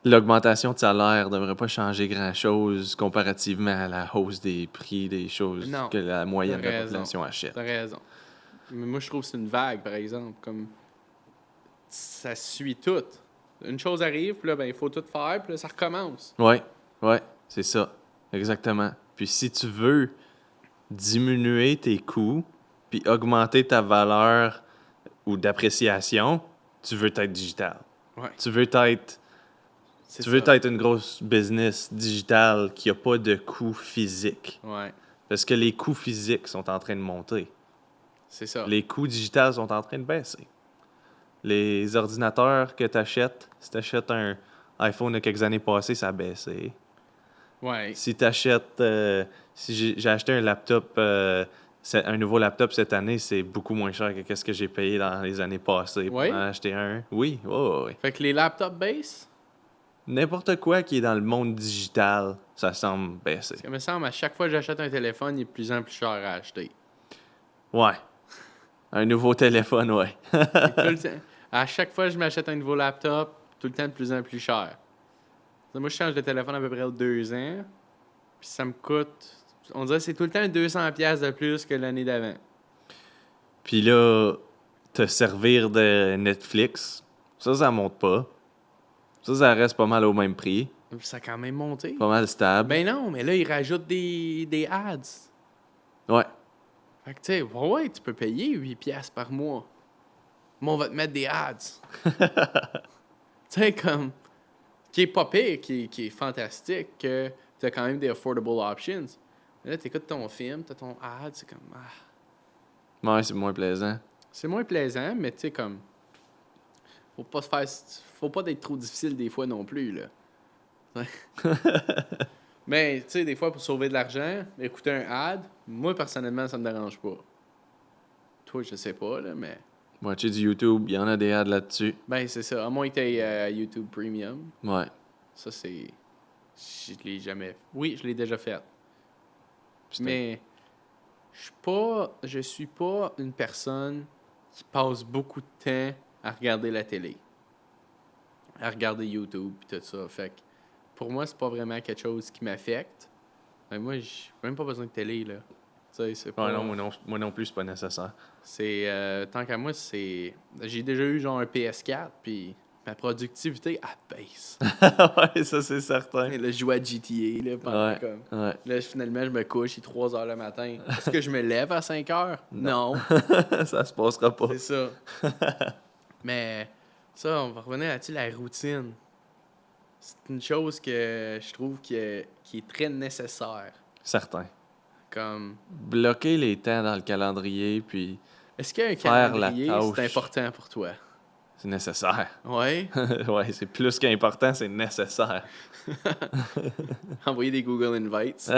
L'augmentation de salaire devrait pas changer grand-chose comparativement à la hausse des prix des choses Non, que la moyenne de t'as la raison. population achète. T'as raison. Mais moi, je trouve que c'est une vague, par exemple. Comme ça suit tout. Une chose arrive, puis là, ben, il faut tout faire, puis là, ça recommence. Ouais, c'est ça. Exactement. Puis si tu veux diminuer tes coûts puis augmenter ta valeur ou d'appréciation, tu veux être digital. Ouais. Tu veux être C'est tu veux ça. être une grosse business digitale qui a pas de coûts physiques. Ouais, Parce que les coûts physiques sont en train de monter. c'est ça. Les coûts digitales sont en train de baisser. Les ordinateurs que tu achètes, si tu achètes un iPhone de quelques années passées, ça a baissé. Ouais. Si tu achètes... si j'ai acheté un laptop, un nouveau laptop cette année, c'est beaucoup moins cher que ce que j'ai payé dans les années passées pour Oui? en acheter un. Oui, oui. Fait que les laptops baissent. N'importe quoi qui est dans le monde digital, ça semble baisser. Ça me semble, à chaque fois que j'achète un téléphone, il est de plus en plus cher à acheter. Ouais. Un nouveau téléphone, ouais. Et tout le temps- à chaque fois que je m'achète un nouveau laptop, tout le temps de plus en plus cher. Moi, je change de téléphone à peu près aux 2 ans, puis ça me coûte... On dirait que c'est tout le temps 200$ de plus que l'année d'avant. Puis là, te servir de Netflix, ça monte pas. Ça reste pas mal au même prix. Ça a quand même monté. Pas mal stable. Ben non, mais là, ils rajoutent des ads. Ouais. Fait que tu sais, ouais, tu peux payer 8 piastres par mois. Mais on va te mettre des ads. Tu sais, comme... Qui est pas pire, qui est fantastique, que t'as quand même des affordable options. Mais là, t'écoutes ton film, t'as ton ad, c'est comme... Ouais, c'est moins plaisant. C'est moins plaisant, mais tu sais, comme... Faut pas d'être trop difficile des fois non plus, là. Mais, tu sais, des fois, pour sauver de l'argent, écouter un ad, moi, personnellement, ça me dérange pas. Toi, je sais pas, là, mais... Watcher du YouTube, il y en a des ads là-dessus. Ben, c'est ça. À moins que t'aies YouTube Premium. Ouais. Ça, c'est... Je l'ai jamais... Oui, je l'ai déjà fait. Putain. Mais je suis pas une personne qui passe beaucoup de temps à regarder la télé, à regarder YouTube et tout ça. Fait que pour moi, c'est pas vraiment quelque chose qui m'affecte. Mais moi, j'ai même pas besoin de télé, là. Tu sais, c'est pas... Ouais, non, moi non plus, c'est pas nécessaire. C'est... tant qu'à moi, c'est... J'ai déjà eu genre un PS4, puis ma productivité, elle baisse. Ouais, ça, c'est certain. Et là, je joue à GTA, là, pendant Ouais, comme... ouais. Là, finalement, je me couche, il est 3 heures le matin. Est-ce que je me lève à 5 heures? Non. Ça se passera pas. C'est ça. Mais ça, on va revenir là-dessus, la routine. C'est une chose que je trouve qui est très nécessaire. Certain. Comme, Bloquer les temps dans le calendrier, puis est-ce qu'un faire la calendrier, tâche. c'est important pour toi? C'est nécessaire. Ouais. Ouais, c'est plus qu'important, c'est nécessaire. Envoyer des Google Invites.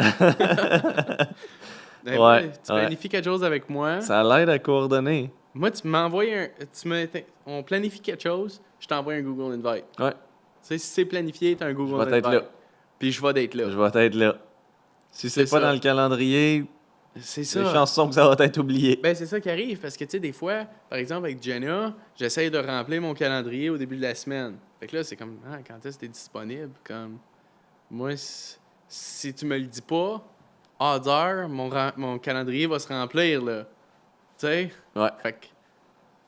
Ben, Ouais, tu planifies quelque chose avec moi. Ça l'aide à coordonner. Moi, tu m'envoies on planifie quelque chose, je t'envoie un Google Invite. Ouais, Tu sais, si c'est planifié, t'as un Google je vais Invite. être là. Puis je vais d'être là. Je vais être là. Si c'est C'est pas ça. dans le calendrier, C'est les ça. chances sont que ça va être oublié. Ben, c'est ça qui arrive, parce que, tu sais, des fois, par exemple, avec Jenna, j'essaye de remplir mon calendrier au début de la semaine. Fait que là, c'est comme, quand est-ce que t'es disponible? Comme, moi, si tu me le dis pas, à d'heure, mon calendrier va se remplir, là. Tu sais? Ouais. Fait que,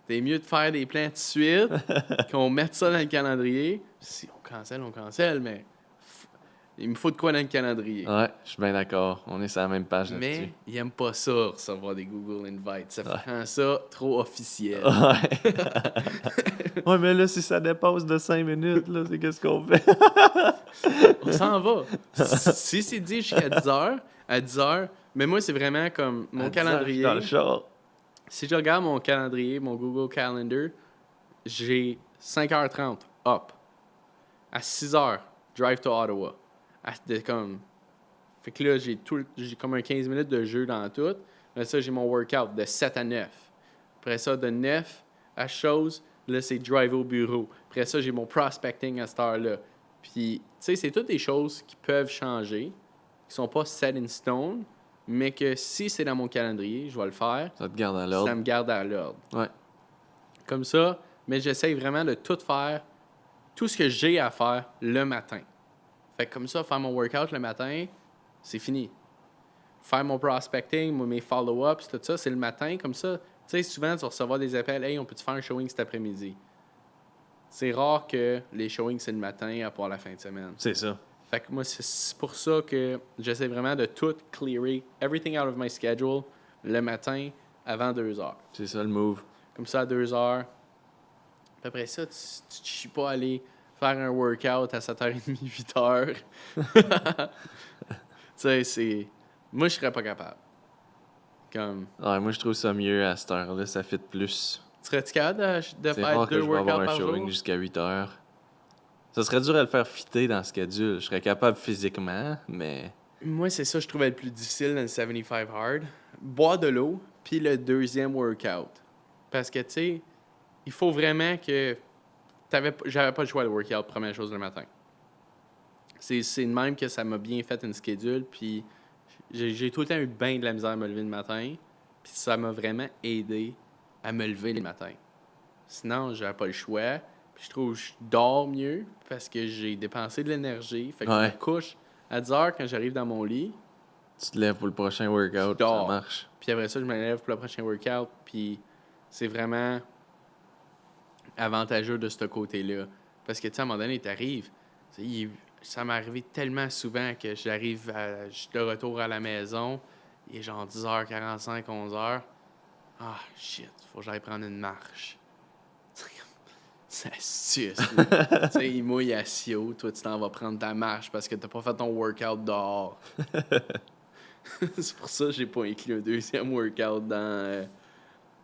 c'est mieux de faire des plans tout de suite, qu'on mette ça dans le calendrier. Si on cancelle, mais il me faut de quoi dans le calendrier. Ouais, je suis bien d'accord. On est sur la même page Mais là-dessus. ils aiment pas ça, recevoir des Google Invites. Ça rend ça trop officiel. Ouais. Ouais, mais là, si ça dépasse de 5 minutes, là, c'est qu'est-ce qu'on fait? On s'en va. Si c'est dit jusqu'à 10 heures, à 10 heures, mais moi, c'est vraiment comme mon À 10 heures, je suis calendrier. dans le char. Si je regarde mon calendrier, mon Google Calendar, j'ai 5h30, up. À 6h, drive to Ottawa. Fait que là, j'ai comme un 15 minutes de jeu dans tout. Après ça, j'ai mon workout de 7 à 9. Après ça, de 9 à chose, là, c'est drive au bureau. Après ça, j'ai mon prospecting à cette heure-là. Puis, tu sais, c'est toutes des choses qui peuvent changer, qui sont pas set in stone, mais que si c'est dans mon calendrier, je vais le faire. Ça te garde à Ça l'ordre. me garde à l'ordre. Ouais. Comme ça, mais j'essaye vraiment de tout faire, tout ce que j'ai à faire le matin. Fait que comme ça, faire mon workout le matin, c'est fini. Faire mon prospecting, mes follow-ups, tout ça, c'est le matin. Comme ça, tu sais, souvent, tu vas recevoir des appels. « Hey, on peut-tu faire un showing cet après-midi? » C'est rare que les showings, c'est le matin, à part la fin de semaine. C'est ça. Fait que moi, c'est pour ça que j'essaie vraiment de tout clearer, everything out of my schedule, le matin, avant 2 heures. C'est ça le move. Comme ça, à 2 heures. Puis après ça, tu ne chies pas aller faire un workout à 7h30, 8h. Tu sais, c'est... Moi, je serais pas capable. Comme... Ouais, moi, je trouve ça mieux à cette heure-là. Ça fit plus. Serais-tu capable de C'est faire rare que 2 je vais avoir workouts un par jour? showing jusqu'à 8 heures. Ça serait dur à le faire fitter dans le schedule. Je serais capable physiquement, mais... Moi, c'est ça que je trouvais le plus difficile dans le 75 Hard. Boire de l'eau, puis le deuxième workout. Parce que, tu sais, il faut vraiment que... J'avais pas le choix de workout première chose le matin. C'est de même que ça m'a bien fait une schedule, puis j'ai tout le temps eu bien de la misère à me lever le matin, puis ça m'a vraiment aidé à me lever le matin. Sinon, j'avais pas le choix, puis je trouve que je dors mieux parce que j'ai dépensé de l'énergie, fait que je me couche à 10 heures quand j'arrive dans mon lit, Tu te lèves pour le prochain workout, ça dors. marche. Puis après ça, je me lève pour le prochain workout, puis c'est vraiment avantageux de ce côté-là. Parce que, tu sais, à un moment donné, t'arrives, ça m'est arrivé tellement souvent que je suis de retour à la maison, il est genre 10h45, 11h. Ah, shit, faut que j'aille prendre une marche. Ça suce, là. Tu sais, il mouille à Sio, toi, tu t'en vas prendre ta marche parce que t'as pas fait ton workout dehors. C'est pour ça que j'ai pas inclus un deuxième workout dans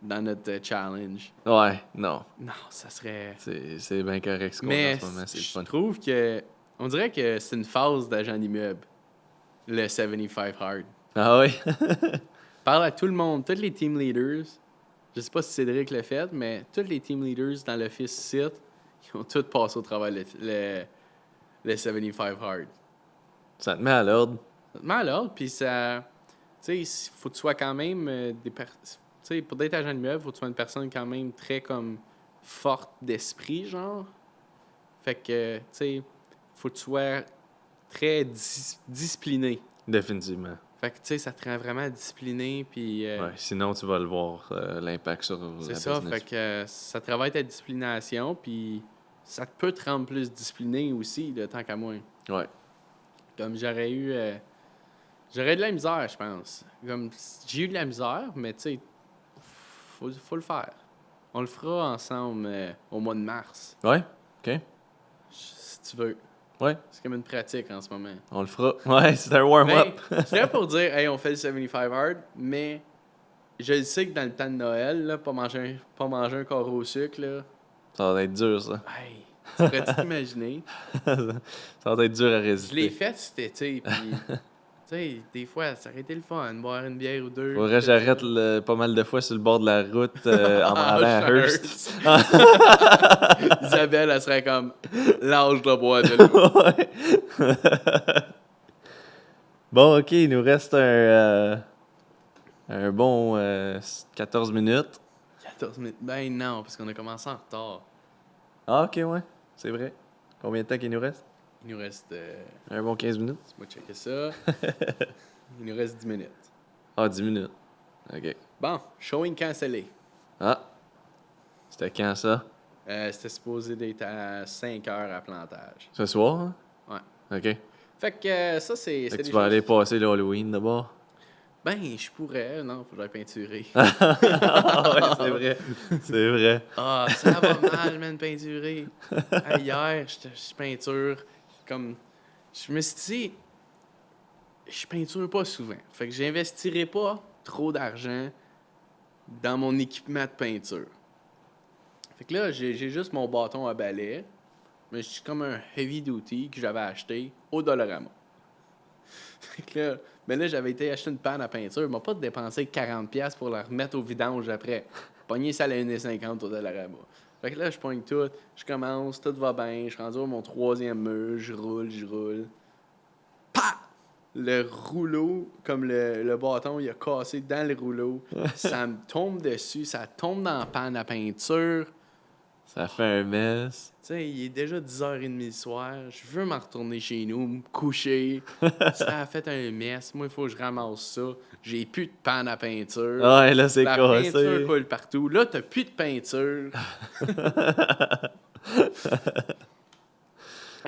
notre challenge. Ouais, non. Non, ça serait... C'est bien correct ce qu'on a en Mais ce moment, c'est le je fun. trouve que... On dirait que c'est une phase d'agent d'immeuble, le 75 Hard. Ah oui? Parle à tout le monde, tous les team leaders. Je sais pas si Cédric l'a fait, mais tous les team leaders dans l'office site, ils ont tous passé au travail le 75 Hard. Ça te met à l'ordre. Ça te met à l'ordre, puis ça... Tu sais, il faut que tu sois quand même tu sais, pour être agent d'immeuble, il faut que tu sois une personne quand même très comme forte d'esprit, genre. Fait que, tu sais, faut que tu sois très discipliné. Définitivement. Fait que, tu sais, ça te rend vraiment discipliné, puis... Ouais, sinon, tu vas le voir, l'impact sur c'est la ça, business. fait que ça travaille ta disciplination, puis ça peut te rendre plus discipliné aussi, de tant qu'à moi. Ouais. Comme j'aurais de la misère, je pense. Comme j'ai eu de la misère, mais tu sais, faut le faire. On le fera ensemble au mois de mars, Ouais? OK. si tu veux. Ouais, C'est comme une pratique en ce moment. on le fera. Ouais, c'est un warm-up. Mais, c'est là pour dire, hey, on fait le 75 hard, mais je sais que dans le temps de Noël, là, pas manger un carreau au sucre, là, Ça va être dur, ça. hey, tu pourrais t'imaginer? Ça va être dur à Je l'ai résister. fait cet été, puis, tu sais, des fois, ça aurait été le fun, boire une bière ou deux. Faudrait que j'arrête pas mal de fois sur le bord de la route en m'en allant à Hearst. Isabelle, elle serait comme l'âge de boire de l'eau. Ouais. Bon, OK, il nous reste un bon 14 minutes. 14 minutes. Ben non, parce qu'on a commencé en retard. Ah, OK, ouais, c'est vrai. Combien de temps qu'il nous reste? Il nous reste. Un bon 15 minutes? Laisse-moi checker ça. Il nous reste 10 minutes. Ah, 10 minutes. OK. Bon, showing cancellé. Ah, c'était quand ça? C'était supposé d'être à 5 heures à plantage. Ce soir, hein? Ouais. OK. Fait que ça, c'est. Fait que des tu vas choses- aller passer l'Halloween d'abord? Ben, je pourrais. Non, faut que j'aille peinturer. Ah ouais, c'est vrai. C'est vrai. Ah, ça va mal, man, peinturer. Hier, je peinture. Comme. Je me suis dit, je peinture pas souvent. Fait que j'investirai pas trop d'argent dans mon équipement de peinture. Fait que là, j'ai juste mon bâton à balai, mais je suis comme un heavy duty que j'avais acheté au Dollarama. Fait que là, mais là, j'avais été acheter une panne à peinture. Ils m'ont pas dépensé 40$ pour la remettre au vidange après. Pogner ça à la 1,50$ au Dollarama. Fait que là, je pogne tout, je commence, tout va bien, je suis rendu à mon 3e mur, je roule. Pa! Le rouleau, comme le bâton, il a cassé dans le rouleau. Ça me tombe dessus, ça tombe dans la panne à peinture. Ça fait un mess. Tu sais, il est déjà 10h30 le soir. Je veux m'en retourner chez nous, me coucher. Ça a fait un mess. Moi, il faut que je ramasse ça. J'ai plus de panne à peinture. Ouais, là, c'est La cassé. peinture coule partout. Là, t'as plus de peinture.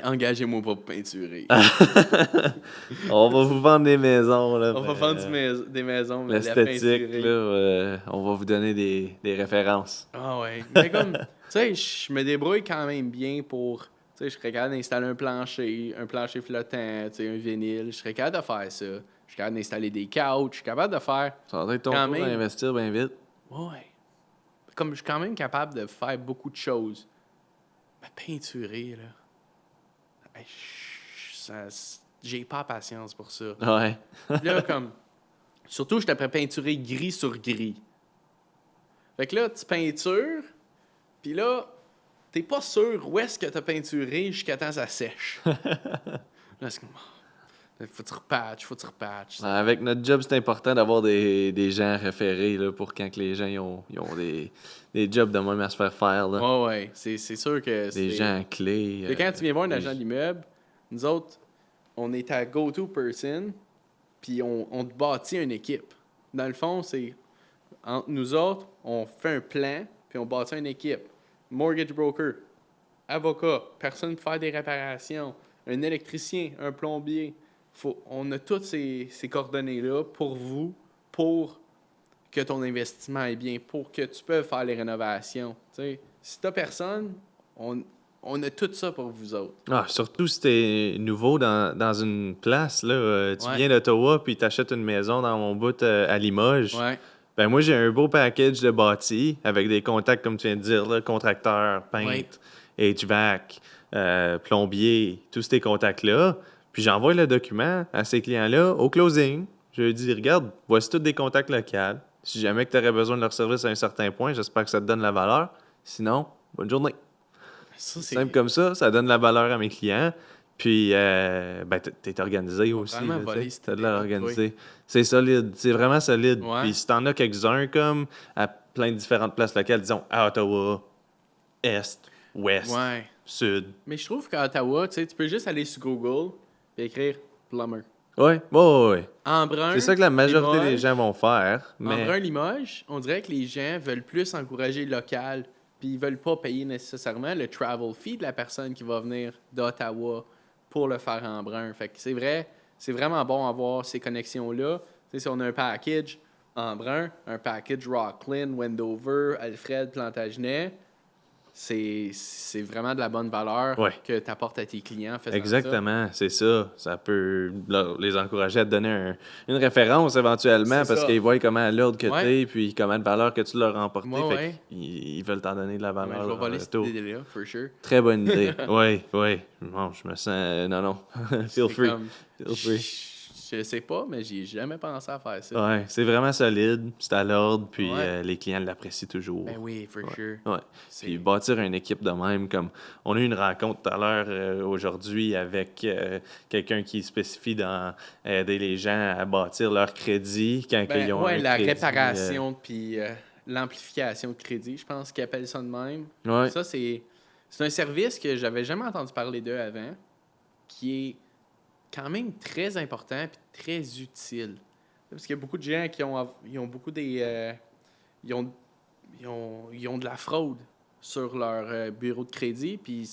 Engagez-moi pas pour peinturer. On va vous vendre des maisons, là. On va mais, vendre des maisons, mais la l'esthétique, peinturer. là, on va vous donner des références. Ah ouais. Mais comme, tu sais, je me débrouille quand même bien pour. Tu sais, je serais capable d'installer un plancher flottant, tu sais, un vinyle. Je serais capable de faire ça. Je suis capable d'installer des couches. Je suis capable de faire. Ça va être ton Quand tour même. d'investir bien vite. Ouais. Comme je suis quand même capable de faire beaucoup de choses. Mais peinturer, là. Hey, j'ai pas la patience pour ça. Ouais. Là, comme. Surtout, je t'apprends peinturer gris sur gris. Fait que là, tu peintures, puis là, t'es pas sûr où est-ce que t'as peinturé jusqu'à temps que ça sèche. Là, c'est comme. Faut que tu repatches. Avec notre job, c'est important d'avoir des gens référés là, pour quand que les gens ils ont des jobs de même à se faire faire. Là. Ouais. C'est sûr que Des gens clés. Et quand tu viens voir un des- agent d'immeuble, nous autres, on est ta go-to person, puis on te bâtit une équipe. Dans le fond, c'est entre nous autres, on fait un plan, puis on bâtit une équipe. Mortgage broker, avocat, personne pour faire des réparations, un électricien, un plombier. On a toutes ces coordonnées-là pour vous, pour que ton investissement est bien, pour que tu peux faire les rénovations. T'sais, si tu n'as personne, on a tout ça pour vous autres. Ah, surtout si t'es nouveau dans une place, là, tu Ouais. viens d'Ottawa puis t'achètes une maison dans mon bout à Limoges. Ouais. Ben moi, j'ai un beau package de bâti avec des contacts, comme tu viens de dire, là, contracteur, peintre, HVAC, plombier, tous ces contacts-là. Puis j'envoie le document à ces clients-là au closing. Je lui dis, regarde, voici tous des contacts locaux. Si jamais tu aurais besoin de leur service à un certain point, j'espère que ça te donne la valeur. Sinon, bonne journée. Ça, c'est. Simple comme ça donne la valeur à mes clients. Puis, ben, t'es organisé On va aussi. vraiment Là, voler t'sais. cette T'as de l'air idée-là, organisé. C'est solide. C'est vraiment solide. Ouais. Puis, si t'en as quelques-uns, comme à plein de différentes places locales, disons à Ottawa, Est, Ouest, Ouais. Sud. Mais je trouve qu'à Ottawa, tu sais, tu peux juste aller sur Google et écrire plumber. Ouais, ouais. Embrun, C'est ça que la majorité des Limoges. gens vont faire. Mais Embrun, Limoges, on dirait que les gens veulent plus encourager le local, puis ils veulent pas payer nécessairement le travel fee de la personne qui va venir d'Ottawa pour le faire en Embrun. Fait que c'est vrai, c'est vraiment bon d'avoir ces connexions-là. Tu sais, si on a un package Embrun, un package Rockland, Wendover, Alfred, Plantagenet, c'est vraiment de la bonne valeur Ouais. que tu apportes à tes clients en faisant ça. exactement, c'est ça. Ça peut les encourager à te donner une référence éventuellement C'est parce ça. qu'ils voient comment à l'ordre que Ouais. t'es puis comment de valeur que tu leur as emporté. Ouais, Fait ouais. qu'ils veulent t'en donner de la Ouais, valeur je vais en voler cette retour. idée-là, for sure. Très bonne idée. Oui. Non, je me sens... non. Feel C'est free. comme- Feel free. Je sais pas, mais j'ai jamais pensé à faire ça. Ouais, c'est vraiment solide. C'est à l'ordre. Puis Ouais. les clients l'apprécient toujours. Ben oui, for sure. Ouais. C'est- Puis bâtir une équipe de même, comme on a eu une rencontre tout à l'heure aujourd'hui avec quelqu'un qui spécifie dans aider les gens à bâtir leur crédit quand ils ont un la crédit. réparation puis l'amplification de crédit, je pense qu'ils appellent ça de même. Ouais. Ça, c'est un service que j'avais jamais entendu parler d'eux avant, qui est quand même très important et très utile. Parce qu'il y a beaucoup de gens ils ont beaucoup des... ils ont de la fraude sur leur bureau de crédit, puis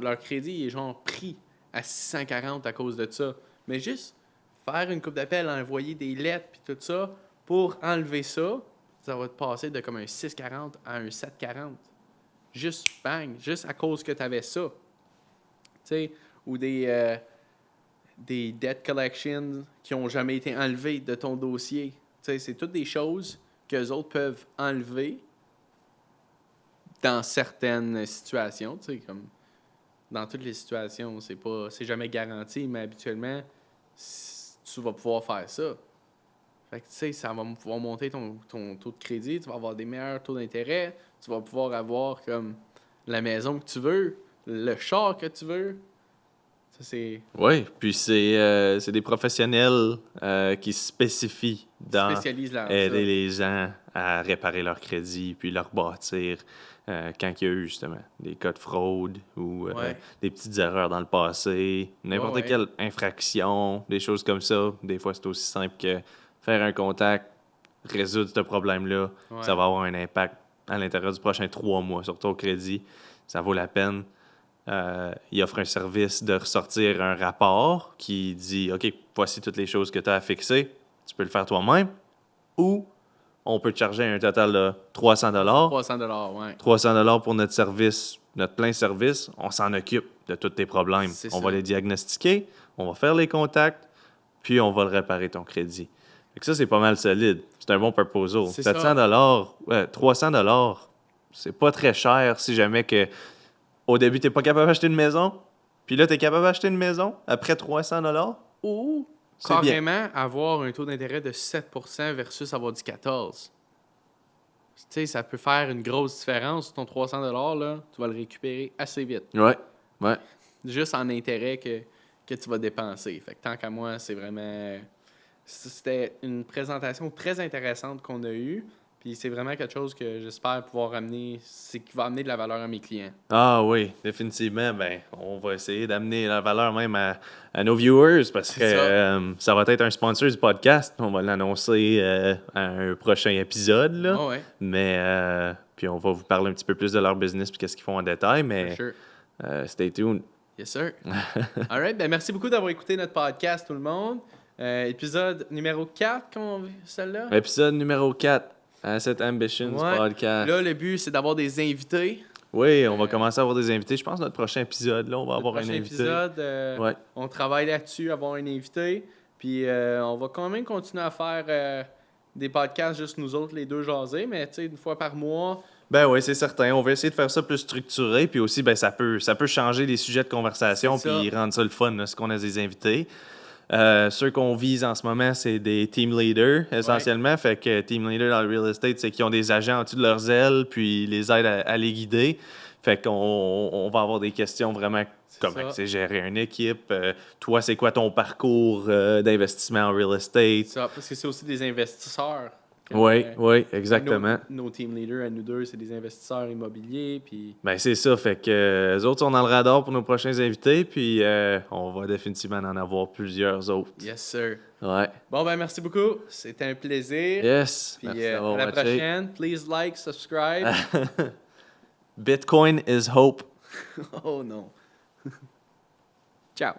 leur crédit est genre pris à 640 à cause de ça. Mais juste faire une coupe d'appel, envoyer des lettres, puis tout ça, pour enlever ça, ça va te passer de comme un 640 à un 740. Juste bang, juste à cause que tu avais ça. Tu sais, ou des debt collections qui n'ont jamais été enlevées de ton dossier. Tu sais, c'est toutes des choses que les autres peuvent enlever dans certaines situations. Tu sais, comme dans toutes les situations, c'est jamais garanti, mais habituellement, tu vas pouvoir faire ça. Fait que, tu sais, ça va pouvoir monter ton taux de crédit, tu vas avoir des meilleurs taux d'intérêt, tu vas pouvoir avoir comme la maison que tu veux, le char que tu veux. Ça, c'est Oui, puis c'est des professionnels qui se spécifient dans spécialise dans aider ça. les gens à réparer leur crédit puis leur bâtir quand il y a eu justement des cas de fraude ou Ouais. des petites erreurs dans le passé, n'importe Ouais. quelle infraction, des choses comme ça. Des fois, c'est aussi simple que faire un contact, résoudre ce problème-là. Ouais. Ça va avoir un impact à l'intérieur du prochain 3 mois sur ton crédit. Ça vaut la peine. Il offre un service de ressortir un rapport qui dit OK, voici toutes les choses que tu as à fixer. Tu peux le faire toi-même. Ou on peut te charger un total de 300 $300, ouais. 300 pour notre service, notre plein service. On s'en occupe de tous tes problèmes. C'est On ça. va les diagnostiquer, on va faire les contacts, puis on va le réparer ton crédit. Fait que ça, c'est pas mal solide. C'est un bon proposal. C'est 700 $, c'est pas très cher si jamais que au début, t'es pas capable d'acheter une maison, puis là, t'es capable d'acheter une maison après 300 $. Ou C'est bien. carrément avoir un taux d'intérêt de 7% versus avoir du 14%. Tu sais, ça peut faire une grosse différence. Ton 300 là, tu vas le récupérer assez vite. Ouais. Juste en intérêt que tu vas dépenser. Fait que tant qu'à moi, c'est vraiment... C'était une présentation très intéressante qu'on a eue. Puis c'est vraiment quelque chose que j'espère pouvoir amener, c'est qui va amener de la valeur à mes clients. Ah oui, définitivement. Ben, on va essayer d'amener la valeur même à nos viewers parce que C'est ça. ça va être un sponsor du podcast. On va l'annoncer à un prochain épisode, là. Ah ouais, Mais, puis on va vous parler un petit peu plus de leur business et qu'est-ce qu'ils font en détail. for Mais sure. stay tuned. Yes, sir. All right, ben merci beaucoup d'avoir écouté notre podcast, tout le monde. Épisode numéro 4, celle-là. Épisode numéro 4, Asset Ambitions Ouais. Podcast. Là, le but, c'est d'avoir des invités. Oui, on va commencer à avoir des invités. Je pense que notre prochain épisode, là, on va avoir un Prochain invité. épisode, Ouais. on travaille là-dessus, avoir un invité. Puis on va quand même continuer à faire des podcasts juste nous autres, les deux jaser, mais tu sais, une fois par mois. Ben oui, c'est certain. On va essayer de faire ça plus structuré. Puis aussi, ben, ça peut changer les sujets de conversation C'est ça. puis rendre ça le fun, là, ce qu'on a des invités. Ceux qu'on vise en ce moment, c'est des team leaders, essentiellement. Fait que team leader dans le real estate, c'est qu'ils ont des agents en dessous de leurs ailes puis ils les aident à les guider. Fait qu'on on va avoir des questions vraiment comment ça. c'est gérer une équipe. Toi, c'est quoi ton parcours d'investissement en real estate? Ça, parce que c'est aussi des investisseurs. Oui, oui, exactement. Nos team leaders à nous deux, c'est des investisseurs immobiliers. Puis Ben c'est ça, fait que eux autres sont dans le radar pour nos prochains invités, puis on va définitivement en avoir plusieurs autres. yes, sir. Ouais. Bon, ben merci beaucoup. C'était un plaisir. Yes. Puis Merci à d'avoir la watché. prochaine. Please like, subscribe. Bitcoin is hope. Oh non. Ciao.